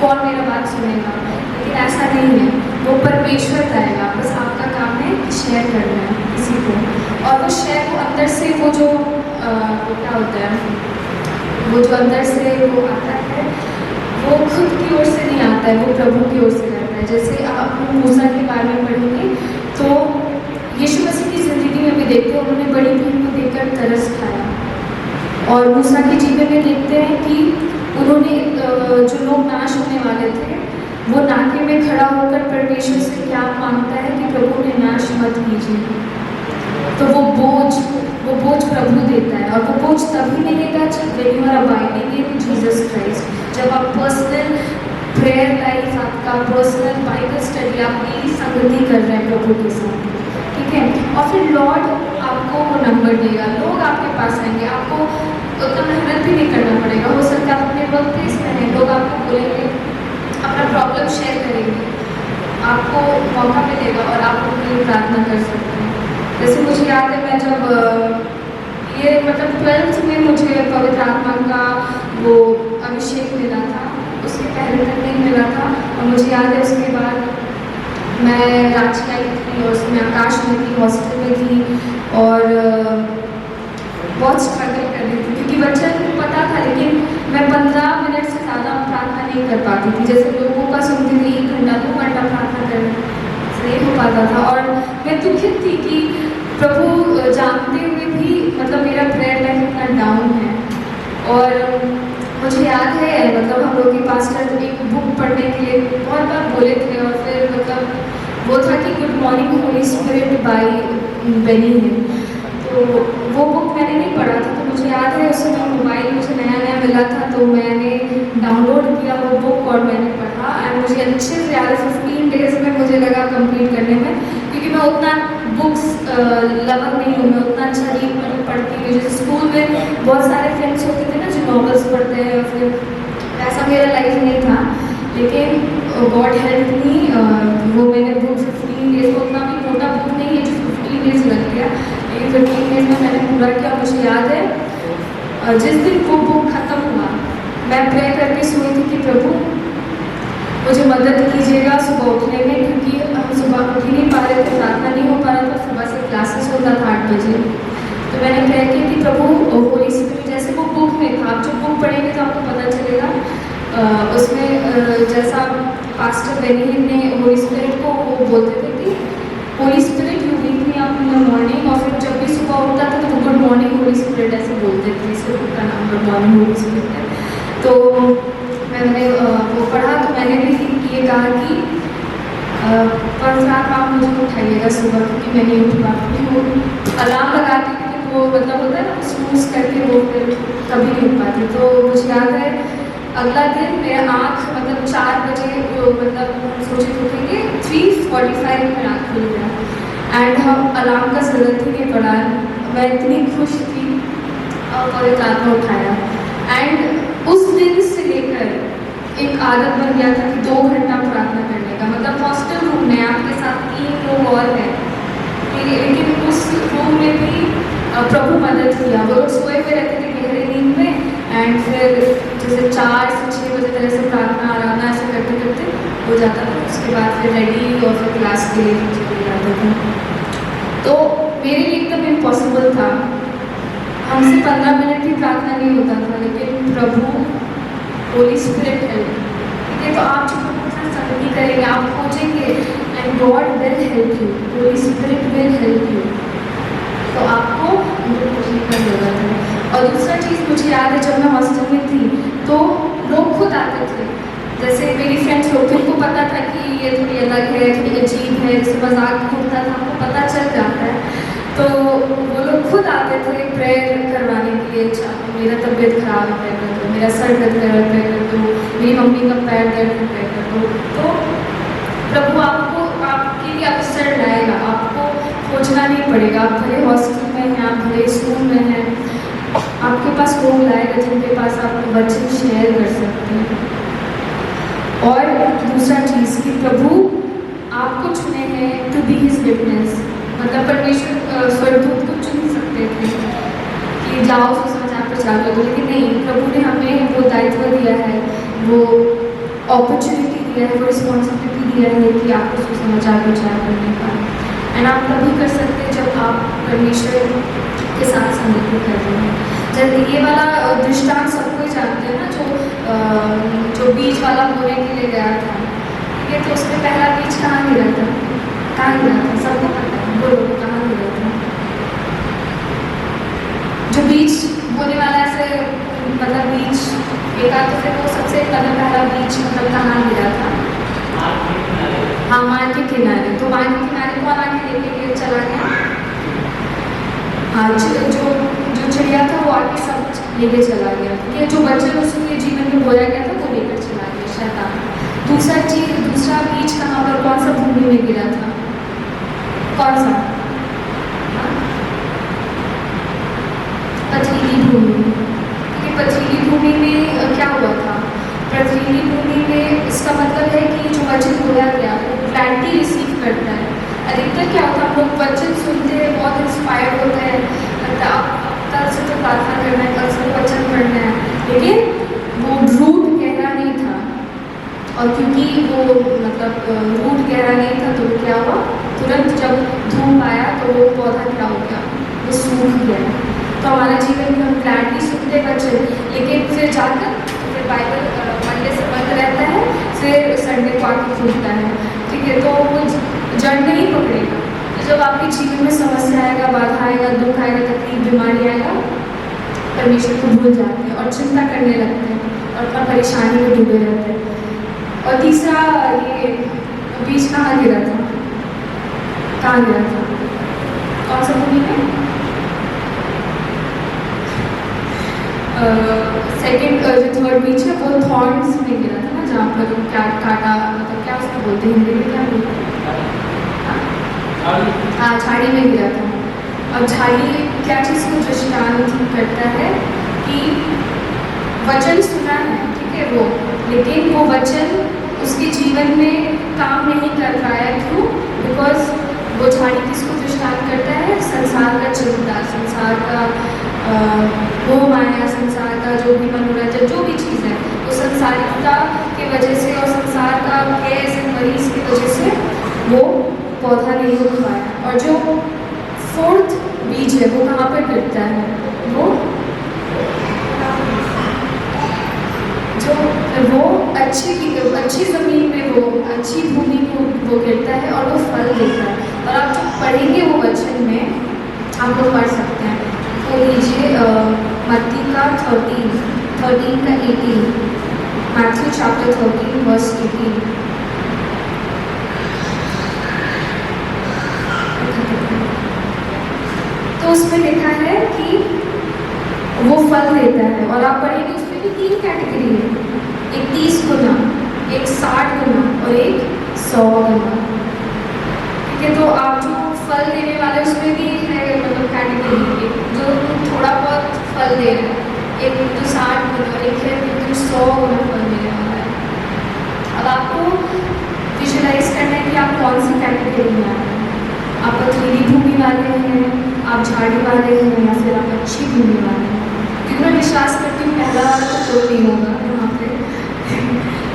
कौन मेरा बात सुनेगा, लेकिन ऐसा नहीं है, वो परमेश्वर करेगा। बस आपका काम है शेयर करना है किसी को, और वो शेयर को अंदर से वो जो क्या होता है, वो जो अंदर से वो आता है, वो खुद की ओर से नहीं आता है, वो प्रभु की ओर से रहता है। जैसे आप मूसा के बारे में पढ़ेंगे तो यीशु मसीह की ज़िंदगी में भी देखते हैं, उन्होंने बड़ी भीड़ को देखकर तरस खाया। और मूसा के जीवन में देखते हैं कि उन्होंने जो लोग नाश होने वाले थे, वो नाके में खड़ा होकर परमेश्वर से क्या मांगता है कि प्रभु ने नाश मत कीजिए। तो वो बोझ प्रभु देता है, और वो बोझ तभी मिलेगा जब when you are abiding in Jesus Christ, जब आप पर्सनल प्रेयर लाइफ, आपका पर्सनल बाइबल स्टडी, आप मेरी संगति कर रहे हैं प्रभु के साथ। ठीक है, और फिर लॉर्ड आपको वो नंबर देगा, लोग आपके पास आएंगे, आपको उतना मेहनत भी नहीं करना पड़ेगा। हो सकता है आप अपने वर्क प्लेस में हैं, लोग आपको बोलेंगे, अपना प्रॉब्लम शेयर करेंगे, आपको मौका मिलेगा और आप उनके लिए प्रार्थना कर सकते हैं। जैसे मुझे याद है, मैं जब ये मतलब 12th में मुझे पवित्र आत्मा का वो अभिषेक मिला था, उसके पहले तक नहीं मिला था। और मुझे याद है उसके बाद मैं रांची आई थी और उसमें आकाश में थी, हॉस्टल में थी, और बहुत स्ट्रगल कर रही थी क्योंकि वचन पता था, लेकिन मैं 15 मिनट से ज़्यादा प्रार्थना नहीं कर पाती थी। जैसे लोगों का सुनती थी 1 घंटा 2 घंटा प्रार्थना करने नहीं हो पाता था, और मैं दुखित थी कि प्रभु जानते हुए भी मतलब मेरा प्रेयर लाइफ इतना डाउन है। और मुझे याद है मतलब हम लोग के पास्टर एक बुक पढ़ने के लिए बहुत बार बोले थे, और फिर मतलब वो था कि good morning holy spirit by Benny Hinn. तो वो बुक मैंने नहीं पढ़ा था, तो मुझे याद है उस समय मोबाइल मुझे नया नया मिला था, तो मैंने डाउनलोड किया वो बुक और मैंने पढ़ा। एंड मुझे अच्छे से याद है 15 डेज में मुझे लगा कंप्लीट करने में, क्योंकि मैं उतना बुक्स लवर नहीं हूँ, मैं उतना अच्छा नहीं पढ़ती हूँ। जैसे स्कूल में बहुत सारे फ्रेंड्स होते थे ना जो नॉवेल्स पढ़ते हैं, फिर ऐसा मेरा लाइफ नहीं था, लेकिन गॉड हेल्प मी, वो मैंने बुक 15 डेज, उतना भी मोटा बुक नहीं है जो 15 डेज लग गया, लेकिन 15 डेज में मैंने पूरा किया। मुझे याद है जिस दिन वो बुक खत्म हुआ, मैं प्रे करके सोई थी कि प्रभु मुझे मदद कीजिएगा सुबह उठने में, क्योंकि हम सुबह उठ ही नहीं पा रहे थे, प्रार्थना नहीं हो पा रहा था, सुबह से क्लासेस होता था 8 बजे। तो मैंने प्रे किया कि प्रभु होली स्पिरिट, जैसे वो बुक में था, आप जब बुक पढ़ेंगे तो आपको पता चलेगा, उसमें जैसा पास्टर बेनी ने होली स्पिरिट को वो बोलते थे कि Holy Spirit you wake me up in the morning, और फिर जब भी सुबह उठता था तो वो गुड मॉर्निंग होली स्पिरिट ऐसे बोलते थे, इसलिए उनका नाम गुड मॉर्निंग होली स्पिरिट है। तो मैंने वो पढ़ा, तो मैंने भी ये कहा कि परसात आप मुझे उठाइएगा सुबह, क्योंकि मैं नहीं उठ पाती हूँ, अलार्म लगाती थी तो वो मतलब होता है ना स्नूज़ करके वो फिर कभी नहीं उठ पाती। तो मुझे याद है अगला दिन मेरा आँख मतलब 4 बजे मतलब सोचे उठेंगे, 3:45 में आँख खुल गया, एंड हम अलार्म का ज़रूरत ही नहीं पड़ा। मैं इतनी खुश थी और पवित्र आत्मा उठाया। एंड उस दिन से लेकर एक आदत बन गया था कि 2 घंटा प्रार्थना करने का, मतलब हॉस्टल रूम में आपके साथ 3 लोग और हैं, लेकिन उस रूम में भी प्रभु मदद किया। वो लोग सोए हुए रहते थे गहरे नींद में, एंड फिर जैसे 4 से 6 बजे तरह से प्रार्थना आराधना ऐसे करते करते हो जाता था। उसके बाद फिर रेडी और फिर क्लास के लिए चले जाते थे। तो मेरे लिए एकदम इम्पॉसिबल था, हमसे 15 मिनट की प्रार्थना नहीं होता था, लेकिन प्रभु होली स्पिरिट हेल्प, ठीक है। तो आप जो संगति करेंगे, आप खोजेंगे, and God will help you, Holi spirit will help you. तो आपको उनको खोजने की जरूरत है। और दूसरा चीज़ मुझे याद है, जब मैं हॉस्टल में थी तो लोग खुद आते थे, जैसे मेरी फ्रेंड्स लोग थे, उनको पता था कि ये थोड़ी अलग है, थोड़ी अजीब है, जैसे मजाक उठता था, आपको पता चल जाता है। तो वो लोग खुद आते थे प्रेयर करवाने के लिए। अच्छा मेरा तबीयत खराब है प्रेयर कर दो, मेरा सर दर्द कर रहा है प्रेयर कर दो, मेरी मम्मी का पैर दर्द है प्रेयर कर दो। तो प्रभु आपको आपके लिए अवसर लाएगा, आपको खोजना नहीं पड़ेगा। आप भले हॉस्टल में हैं, आप भले स्कूल में हैं, आपके पास लोग लाएगा जिनके पास आप वचन शेयर कर सकते हैं। और दूसरा चीज़ कि प्रभु आपको चुने हैं टू बी हिज विटनेस। मतलब परमेश्वर स्वर्गदूत को चुन सकते थे कि जाओ सुसमाचार प्रचार करो, लेकिन नहीं, प्रभु ने हमें वो दायित्व दिया है, वो अपॉर्चुनिटी दिया है, वो रिस्पॉन्सिबिलिटी दिया है कि आपको सुसमाचार प्रचार करने का। एंड आप तभी कर सकते हैं जब आप परमेश्वर के साथ संगति कर रहे हैं। जब ये वाला दृष्टांत सबको ही जानते हैं ना, जो बीज वाला बोने के लिए गया था, ठीक है, तो उसमें पहला बीज कहाँ गिरा था? कहाँ गिरा था? सबको पता है, बोलो कहाँ गिरा था? जो बीज बोने वाला ऐसे मतलब बीज एक तो फिर वो सबसे पहला बीज मतलब कहाँ गिरा था? हाँ, मान के किनारे। तो मान के किनारे कौन आके लेके चला गया? हाँ, जो चिड़िया था वो आके सब लेके चला गया, ठीक है। जो वचन उसके जीवन में बोया गया था वो लेकर चला गया शैतान। दूसरा बीज कहाँ पर, कौन सा भूमि में गिरा था? कौन सा? पथरीली भूमि में। ठीक है, पथरीली भूमि में क्या हुआ था? पथरीली भूमि में इसका मतलब है कि जो वचन बोया गया वो ग्लैडली रिसीव करता है। अधिकतर क्या होता है, हम लोग वचन सुनते हैं, बहुत इंस्पायर्ड होते हैं, लगता है कल से तो प्रार्थना करना है, कल से वचन पढ़ना है, लेकिन वो रूट गहरा नहीं था। और क्योंकि वो मतलब रूट गहरा नहीं था तो क्या हुआ, तुरंत जब धूप आया तो वो पौधा क्या हो गया, वो सूख गया। तो हमारा जीवन में हम ग्लैडली सुनते वचन, लेकिन फिर जाकर फिर बाइबल मंडे से बंद रहता है, फिर संडे को आके खुलता है, ठीक है, तो वो जड़ नहीं पकड़ेगा। तो जब आपके जीवन में समस्या आएगा, बाधा आएगा, दुख आएगा, तकलीफ, बीमारी आएगा, परमेश्वर को भूल जाते हैं और चिंता करने लगते हैं और अपना परेशानी में डूबे रहते हैं। और तीसरा, ये बीज कहाँ गिरा था? कहाँ गिरा था? कौन सा भूमि में? सेकेंड जो थर्ड बीच है वो थॉर्न्स में गिरा था ना, जहाँ पर क्या काटा, मतलब क्या उसको बोलते हैं हिंदी में, क्या बोलते हैं? हाँ, झाड़ी में गिरा था। अब झाड़ी क्या चीज़ को दृष्टांत करता है कि वचन सुना है, ठीक है, वो, लेकिन वो वचन उसके जीवन में काम नहीं कर रहा है। क्यों? बिकॉज वो झाड़ी किसको दृष्टांत करता है? संसार का चिंता, संसार का मोह माया, संसार का जो भी मनोरंजन, जो भी चीज़ है, वो संसारिकता की वजह से और संसार का गैस मरीज की वजह से वो पौधा नहीं उग पाया। और जो फोर्थ बीज है वो कहाँ पर गिरता है? वो अच्छी ज़मीन में, वो अच्छी भूमि में वो गिरता है और वो फल देता है। और आप जो पढ़ेंगे वो वचन में आप लोग पढ़ सकते हैं, तो लीजिए मत्ती का 13 का 18, मैथ्यू चैप्टर 13 वर्स 18। तो उसमें लिखा है कि वो फल देता है, और आप पढ़ेंगे उसमें भी 3 कैटेगरी है, एक 30 गुना, एक 60 गुना और एक 100 गुना, ठीक है। तो आप जो फल देने वाले उसमें भी है मतलब कैटेगरी, एक जो थोड़ा बहुत फल दे रहा है, एक जो 60 गुना और एक है जो 100 गुना फल देने वाला है। अब आपको विजुलाइज करना है कि आप कौन सी कैटेगरी में आ रहे हैं। आप पथरीली भूमि वाले हैं, आप झाड़ी वाले हैं, या फिर आप अच्छी भूमि वाले हैं। क्योंकि मैं विश्वास करती हूँ पहला वाला तो कोई नहीं होगा यहाँ पे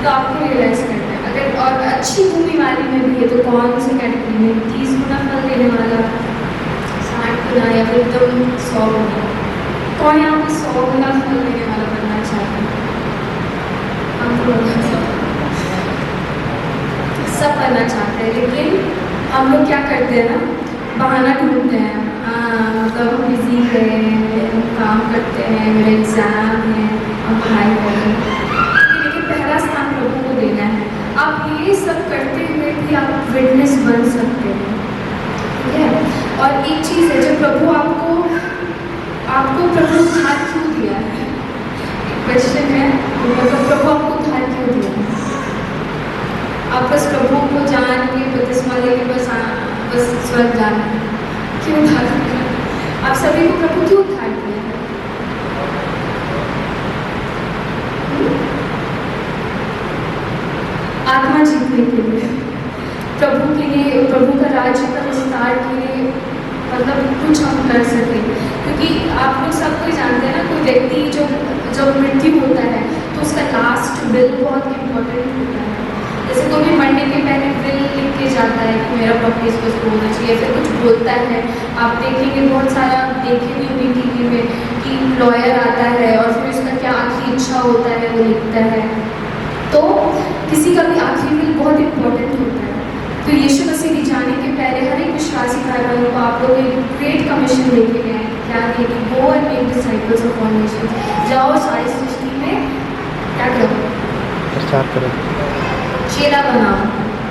तो आपको रियलाइज करना है। अगर और अच्छी भूमि वाली में भी है तो कौन सी कैटेगरी में? 30 गुना फल देने वाला, 60 गुना, या फिर एकदम 100 गुना। कौन यहाँ पे 100 गुना फल देने वाला बनना चाहते हैं? हम तो सब बनना चाहते हैं, लेकिन हम लोग क्या करते हैं ना, बहाना ढूंढते हैं। मतलब हम बिजी हैं, हम काम करते हैं, मेरे एग्ज़ाम है, हम पढ़ाई कर रहे हैं, लेकिन पहला स्थान प्रभु को देना है। आप ये सब करते हुए भी आप विटनेस बन सकते हैं, ठीक है। और एक चीज़ है, जब स्वर्ग जाना है। क्यों उद्धार किया? आप सभी को प्रभु क्यों उद्धार किया है? आत्मा जीतने के लिए, प्रभु के लिए, प्रभु का राज्य का विस्तार के लिए, मतलब कुछ हम कर सकें। क्योंकि आप लोग सब कोई जानते हैं ना, कोई व्यक्ति जब मृत्यु होता है तो उसका लास्ट विल बहुत इम्पोर्टेंट होता है। जैसे कोई भी मरने के पहले विल लिख के जाता है कि मेरा पति इस पर होना चाहिए, फिर कुछ बोलता है। आप देखेंगे बहुत सारा, देखे भी होंगे टीवी में कि लॉयर आता है और फिर उसका क्या आखिरी इच्छा होता है वो लिखता है। तो किसी का भी आखिरी विल बहुत इम्पोर्टेंट होता है। तो यीशु मसीह भी जाने के पहले हर एक विश्वासी भाई बहनों को आप लोग एक ग्रेट कमीशन देके गए हैं। क्या दिए कि go and make disciples of all Nations. जाओ सारी सृष्टि में क्या करो? प्रचार करें। चेला बनाओ।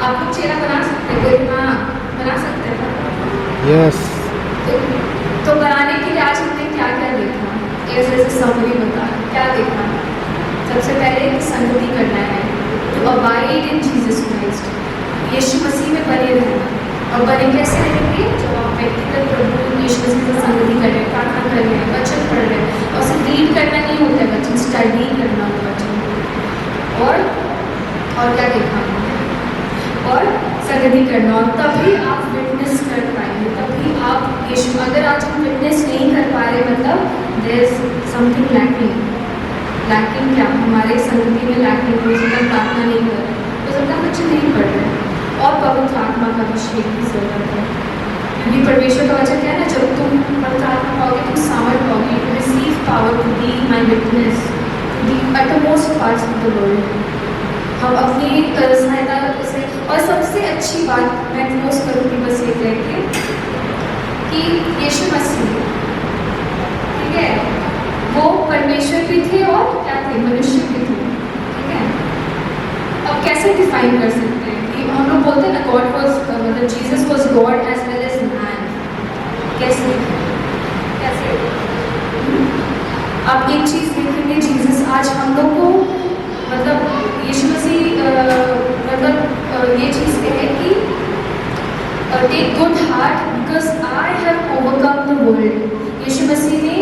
आप लोग चेला बना सकते हैं? कोई? हाँ, बना सकते हैं। यस। तो बनाने के लिए आज हमने क्या क्या देखा? ऐसे समरी बता, क्या देखा? सबसे पहले संगति करना है, to abide in Jesus Christ, यीशु मसीह में बने रहना। और बने कैसे रहेंगे? जब आप व्यक्तिगत प्रभु यीशु मसीह से संगति कर रहे हैं, प्रार्थना कर रहे हैं, वचन पढ़ रहे हैं। और सिर्फ रीड करना नहीं होता है, वचन स्टडी करना होता वचन। और क्या देखा? और संगति करना। और तभी आप विटनेस कर पाएंगे, तभी आप यीशु, अगर आज हम विटनेस नहीं कर पा रहे, मतलब there is something lacking. Lacking क्या? हमारे संगति में लैकिंग, हो सकता प्रार्थना नहीं कर रहे, हो सकता बच्चे नहीं पढ़ रहे, और पवित्र आत्मा का अभिषेक की जरूरत है। क्योंकि परमेश्वर का वचन क्या है ना, जब तुम पवित्र आत्मा पाओगे तुम सामर्थ पाओगे, to receive power to be my witness the at the most parts of the world. हम अपनी सहायता से, और सबसे अच्छी बात मैं क्लोज करूँगी बस ये कह के कि यीशु मसीह, ठीक है, वो परमेश्वर भी थे और क्या थे? मनुष्य भी थे। ठीक है, अब कैसे डिफाइन कर सकते हैं कि हम लोग बोलते हैं ना गॉड वाज, मतलब Jesus was God as well as man. कैसे? कैसे? आप एक चीज़ देखेंगे, जीसस आज हम लोग को, मतलब यीशु मसीह मतलब ये चीज़ कहे कि take good heart because I have overcome the world. यीशु मसीह ने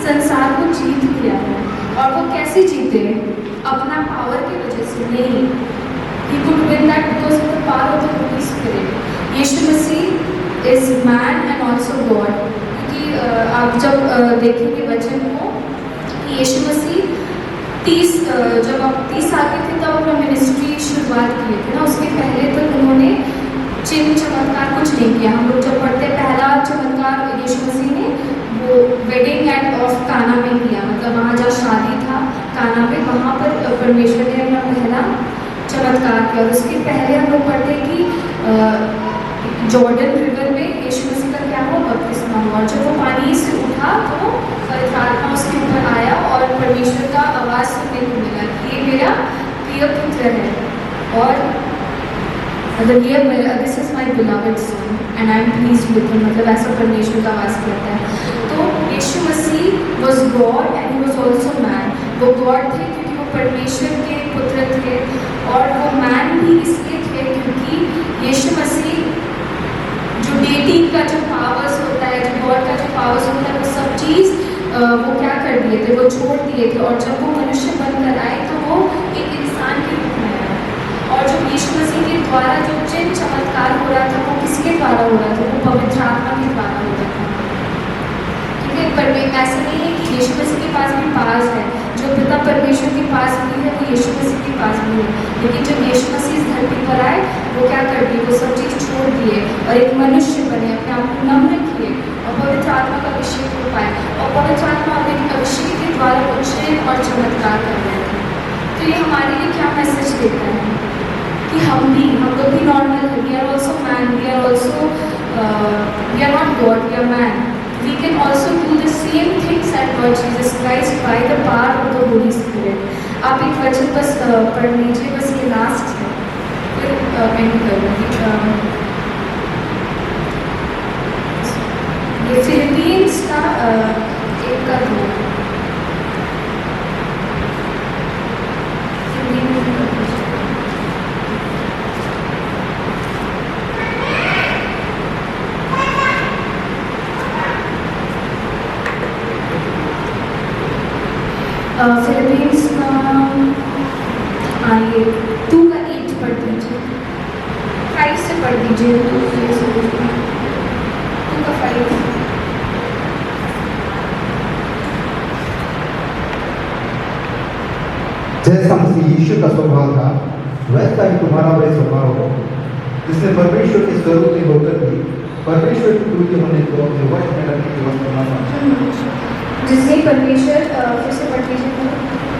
संसार को जीत लिया है। और वो कैसे जीते? अपना पावर की वजह से नहीं। He could win that because of the power of the Holy Spirit. Yeshu Masih is man and also God। क्योंकि आप जब देखेंगे वचन को कि यीशु मसीह 30 साल के थे तब अपना मिनिस्ट्री शुरुआत किए थे ना। उसके पहले तो उन्होंने चिन्ह चमत्कार कुछ नहीं किया। हम लोग जब पढ़ते पहला चमत्कार यीशु मसीह ने वो वेडिंग एट ऑफ काना में किया, मतलब वहाँ जहाँ शादी था काना में, वहाँ पर परमेश्वर ने अपना पहला चमत्कार किया। और उसके पहले हम लोग पढ़ते कि जॉर्डन रिवर में यीशु मसीह का क्या हुआ? बपतिस्मा हुआ। और जब वो पानी से उठा तो पवित्र आत्मा उसके ऊपर आया और परमेश्वर का आवाज़ सुनने को मिला कि ये मेरा प्रिय पुत्र है, और मतलब ये मेरा, this is my beloved son and I am pleased with him, मतलब ऐसा परमेश्वर का आवाज़ कहता है। तो यीशु मसीह was God and he was also man. वो गॉड थे क्योंकि वो परमेश्वर के पुत्र थे, और वो मैन भी इसलिए थे क्योंकि यीशु मसीह जो डेटिंग का जो पावर्स होता है, जो गॉड का जो पावर्स होता है, वो सब चीज़ वो क्या कर दिए थे? वो छोड़ दिए थे। और जब वो मनुष्य बनकर आए तो वो एक इंसान के रूप में आया। और जो यीशु मसीह के द्वारा जो चिन्ह चमत्कार हो रहा था वो किसके द्वारा हो रहा था? वो पवित्र आत्मा के द्वारा हो रहा था। ठीक है, पर ऐसा नहीं है कि यीशु मसीह के पास भी पास है, जो पिता परमेश्वर के पास भी है वो यीशु मसीह के पास भी है। लेकिन जब यीशु मसीह इस धरती पर आए वो क्या कर दिए? वो सब चीज़ छोड़ दिए और एक मनुष्य बने, अपने आप को नम्र किए और पवित्र आत्मा का अभिषेक हो पाए। और पवित्र आत्मा अपने अभिषेक के द्वारा वो चिन्ह और चमत्कार कर रहे थे। तो ये हमारे लिए क्या मैसेज देता है कि हम लोग भी नॉर्मल है। We are also man, we are also, we are not God, we are man. We can also do the same things at Lord Jesus Christ by the power of the Holy Spirit. आप एक वचन बस पढ़ लीजिए, बस ये लास्ट है, फिर एंड करूँगी। ये फिलिपींस का 1:2। हाँ ये 2 का 8 पढ़ दीजिए, 5 से पढ़ दीजिए, 2 का 5। जैसा मसीह यीशु का स्वभाव था वैसा ही तुम्हारा भी स्वभाव हो, जिसने परमेश्वर के स्वरूप में होकर भी परमेश्वर की तुल्य होने को अपने वश में रखने की वस्तु न समझा। जिसने परमेश्वर फिर से पढ़ लीजिए,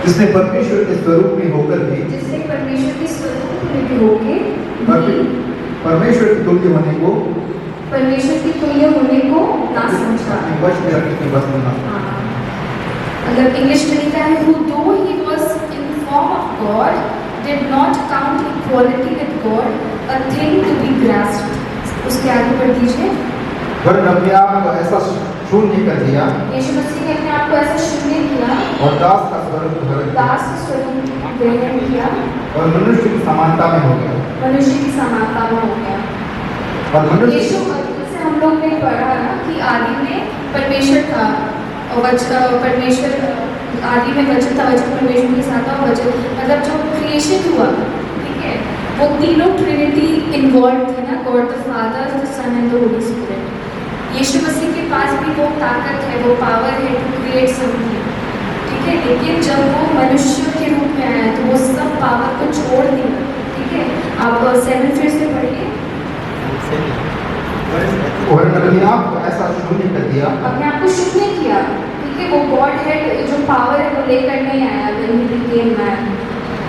जिसने परमेश्वर के स्वरूप में होकर भी जिसने परमेश्वर के स्वरूप में भी होके परमेश्वर की तुल्य होने को परमेश्वर की तुल्य होने को ना समझा। अपने वश में रखने की वस्तु न समझा। मतलब इंग्लिश में लिखा है who though he was in form of God did not count equality with God a thing to be grasped। उसके आगे पढ़ दीजिए। वरन अपने आप को ऐसा शून्य कर दिया यीशु मसीह ने अपने आप को ऐसा शून्य किया और दास का स्वरूप धारण किया दास का स्वरूप ग्रहण किया और मनुष्य की समानता में हो गया मनुष्य की समानता में हो गया। और मनुष्य यीशु मसीह से हम लोग ने पढ़ा ना कि आदि में परमेश्वर था परमेश्वर आदि में वचन था, वचन परमेश्वर के साथ था, वचन मतलब जो क्रिएशन हुआ, ठीक है, वो तीनों ट्रिनिटी इन्वॉल्व थे ना, God the father, the son and the Holi spirit. यीशु मसीह के पास भी वो ताकत है, वो पावर है टू क्रिएट समथिंग, ठीक है, लेकिन जब वो मनुष्य के रूप में आया तो वो सब पावर को छोड़ दिया, ठीक है। आप 7 फिर से पढ़िए। और अपने आप को ऐसा शून्य कर दिया अपने आप को शून्य किया, ठीक है, वो गॉड हेड जो पावर है वो लेकर नहीं आया, when he became man,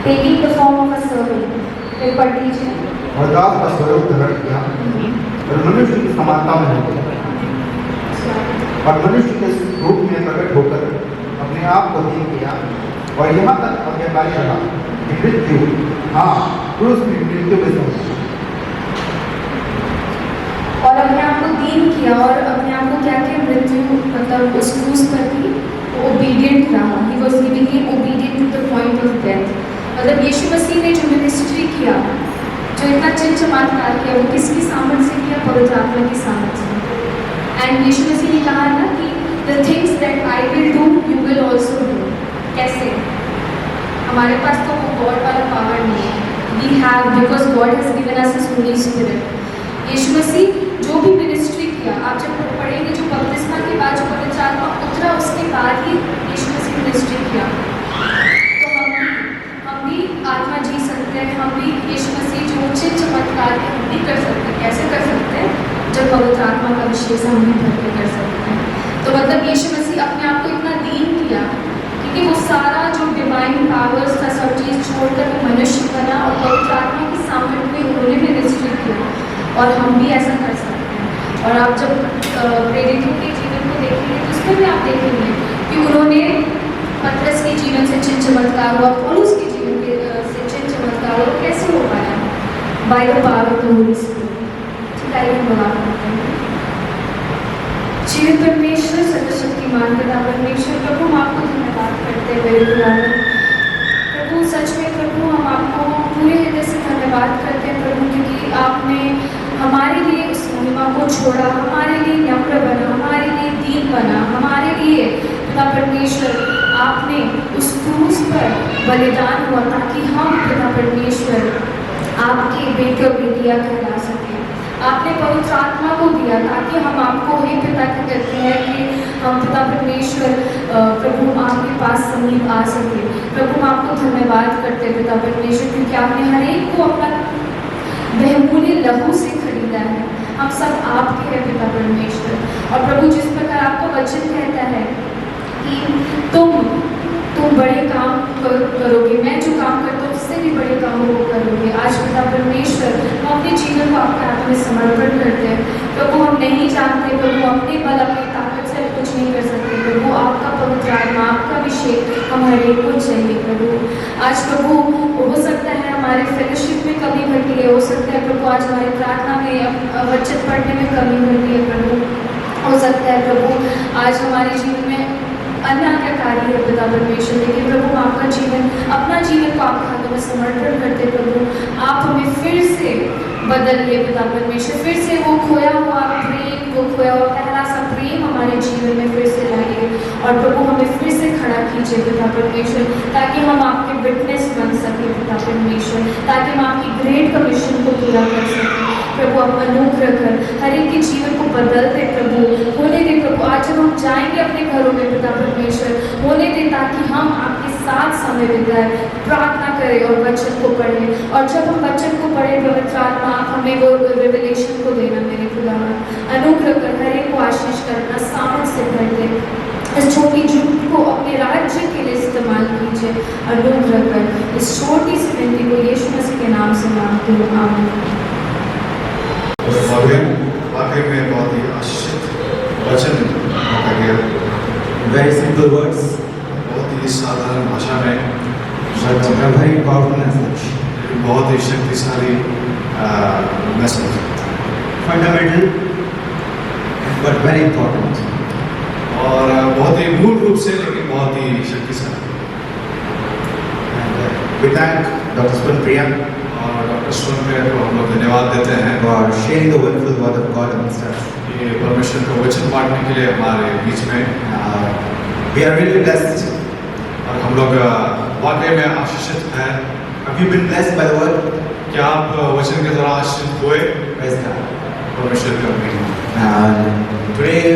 taking the form of a servant। फिर पढ़ लीजिए। और दास का स्वरूप धारण किया और मनुष्य की समानता में हो गया और मनुष्य के रूप में प्रकट होकर अपने आप को दीन किया और यहाँ तक आज्ञाकारी रहा कि मृत्यु क्रूस में मृत्यु के समान और अपने आप को दीन किया और अपने आप को क्या किया, मृत्यु मतलब उस क्रूस पर भी ओबीडिएंट रहा। He was he became obedient to the point of death. मतलब यीशु मसीह ने जो मिनिस्ट्री किया, जो इतना चिन्ह चमत्कार किया, वो किसकी सामर्थ से किया, पवित्र आत्मा की सामर्थ से। एंड यीशु मसीह ने कहा ना कि the things that I will do you will also do. कैसे? हमारे पास तो वो गॉड वाला पावर नहीं है, we have because God has given us his holy spirit. यीशु मसीह जो भी मिनिस्ट्री किया, आप जब पढ़ेंगे जो बपतिस्मा के बाद जो पवित्र आत्मा उतरा उसके बाद ही यीशु मसीह मिनिस्ट्री किया। तो हम भी आत्मा जी सकते हैं, हम भी यीशु मसीह जो चिन्ह चमत्कार है हम भी कर सकते हैं। कैसे कर सकते हैं? जब पवित्र आत्मा का विशेष हम भी भर के कर सकते हैं। तो मतलब यीशु मसीह अपने आप को इतना दीन किया क्योंकि वो सारा जो डिवाइन पावर्स था सब चीज़ छोड़कर वो मनुष्य बना और पवित्र आत्मा की सामर्थ्य में उन्होंने मिनिस्ट्री किया। और हम भी ऐसा कर सकते हैं। और आप जब प्रेरितों के जीवन को देखेंगे तो उसमें भी आप देखेंगे कि उन्होंने पतरस के जीवन से चिन्ह चमत्कार हुआ, पौलुस के जीवन से चिन्ह चमत्कार हुआ। कैसे हो पाया? By the power of the Holi Spirit. ठीक है, हम बात करते हैं। जीवित परमेश्वर सर्वशक्तिमान पिता परमेश्वर, प्रभु हम आपको धन्यवाद करते हैं मेरे पुराने प्रभु। सच में प्रभु हम आपको पूरे हृदय से धन्यवाद करते हैं प्रभु, क्योंकि आपने हमारे लिए उस महिमा को छोड़ा, हमारे लिए नम्र बना, हमारे लिए दीन बना, हमारे लिए पिता परमेश्वर आपने उस क्रूस पर बलिदान हुआ ताकि हम पिता परमेश्वर आपके बेटे और बेटियाँ कहला सकें। आपने पवित्र आत्मा को दिया ताकि हम आपको हे पिता के कहते हैं कि हम पिता परमेश्वर प्रभु आपके पास समीप आ सके। प्रभु हम आपको धन्यवाद करते हैं पिता परमेश्वर, क्योंकि आपने हर एक को अपना बहुमूल्य लहू से खरीदा है। हम सब आपके हैं पिता परमेश्वर। और प्रभु जिस प्रकार आपका वचन कहता है कि तुम बड़े काम करोगे, मैं जो काम करता हूँ उससे भी बड़े कामों को करोगे। आज पिता परमेश्वर हम अपने जीवन को आपके हाथ में समर्पण करते हैं। प्रभु हम नहीं जानते प्रभु, अपने बल अपनी ताकत से कुछ नहीं कर सकते प्रभु, आपका पवित्र आत्मा आपका अभिषेक हम हर एक को चाहिए प्रभु। आज प्रभु हो सकता है हमारे फेलोशिप में कमी घटी है, हो सकता है प्रभु आज हमारी प्रार्थना में वचन पढ़ने में कमी घटी है प्रभु, हो सकता है प्रभु आज हमारे जीवन में अन्य आज्ञाकारी है पिता परमेश्वर, लेकिन प्रभु आपका जीवन अपना जीवन को आपके हाथों में समर्पण करते प्रभु। आप हमें फिर से बदलिए पिता परमेश्वर, फिर से वो खोया हुआ प्रेम, वो खोया हुआ पहला सा प्रेम हमारे जीवन में फिर से लाइए और प्रभु हमें फिर से खड़ा कीजिए पिता परमेश्वर, ताकि हम आपके विटनेस बन सकें पिता परमेश्वर, ताकि हम आपकी ग्रेट कमीशन को पूरा कर सकें। प्रभु आप अनुग्रह कर हर एक के जीवन को बदल दे प्रभु, होने दे प्रभु। आज जब हम जाएंगे अपने घरों में पिता परमेश्वर, होने दे ताकि हम आपके साथ समय बिताए, प्रार्थना करें और वचन को पढ़ें। और जब हम वचन को पढ़ें पवित्र आत्मा आप हमें वो रिवलेशन को देना मेरे खुदा, अनुग्रह कर हर एक को आशीष करना, सामर्थ से भर दे। इस छोटी जुट को अपने राज्य के लिए इस्तेमाल कीजिए, अनुग्रह कर। इस छोटी सी विनती को यीशु मसीह के नाम से मांगती हूँ, आमीन। वाकई में बहुत ही आशीषित वचन बताया गया, Very simple words, बहुत ही साधारण भाषा में, but very powerful message. बहुत ही शक्तिशाली message, Fundamental, but very important. और बहुत ही मूल रूप से लेकिन बहुत ही शक्तिशाली। And we thank Dr. Swan Priya और डॉक्टर सोनप्रिया को हम लोग धन्यवाद देते हैं for sharing the wonderful word of God amongst us. ये परमेश्वर का वचन बांटने के लिए हमारे बीच में। We are really blessed. और हम लोग वाकई में आशीषित हैं। Have you been blessed by the word? क्या आप वचन के द्वारा आशीषित हुए? Praise God. परमेश्वर का महिमा। And today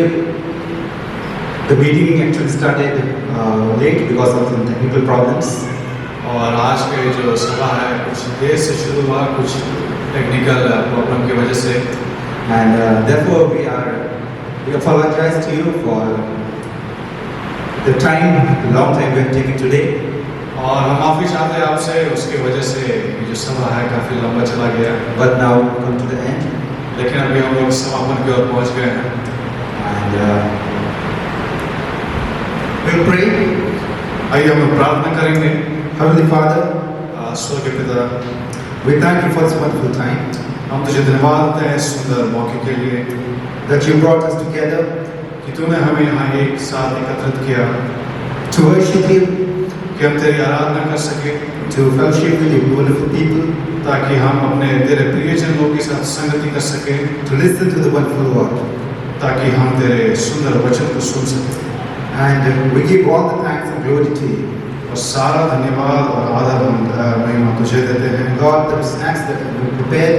the meeting actually started late because of some technical problems. और आज के जो सभा है कुछ देर से शुरू हुआ, कुछ टेक्निकल प्रॉब्लम की वजह से। And therefore we apologize to you for the long time we have taken today. और हम माफी चाहते हैं आपसे उसकी वजह से ये जो सभा है काफी लंबा चला गया, But now we come to the end. लेकिन अभी हम लोग समापन की ओर पहुंच गए हैं। And we'll pray. आइए हम प्रार्थना करेंगे। Heavenly Father, स्वर्गीय पिता, we thank you for this wonderful time हम तुझे धन्यवाद देते हैं इस सुंदर मौके के लिए that you brought us together कि तूने हमें यहाँ एक साथ एकत्रित किया to worship you, कि हम तेरी आराधना कर सके, to fellowship with your wonderful people, ताकि हम अपने तेरे प्रियजन लोगों के साथ संगति कर सके, to listen to the wonderful word. ताकि हम तेरे सुंदर वचन को सुन सकें। And we give all the thanks and glory to you. और सारा धन्यवाद और आदर महिमा तुझे देते हैं। Lord, the snacks that we prepared,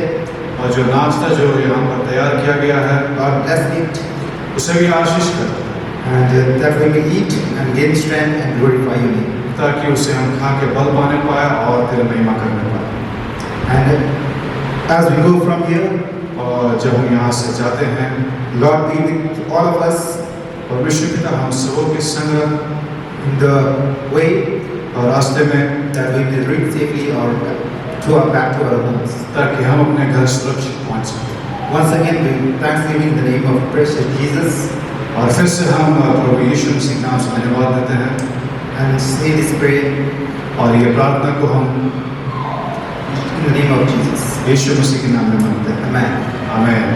और जो नाश्ता जो यहाँ पर तैयार किया गया है Lord, bless it, उसे भी आशीष कर, and that we may eat and gain strength and glorify your name. ताकि उसे हम खा के बल पाने पाए और तेरे महिमा करने पाए। And as we go from here, और जब हम यहाँ से जाते हैं, Lord, be with all of us परमेश्वर पिता हम सबों के संग in the way और रास्ते में, that we may reach safely or back to our homes. ताकि हम अपने घर सुरक्षित पहुँच सकें। Once again, we thanksgiving in the name of precious Jesus, और फिर से हम प्रभु यीशु मसीह के नाम से धन्यवाद देते हैं and say this prayer और ये प्रार्थना को हम in the name of Jesus. यीशु मसीह के नाम में मांगते हैं। Amen. आमीन।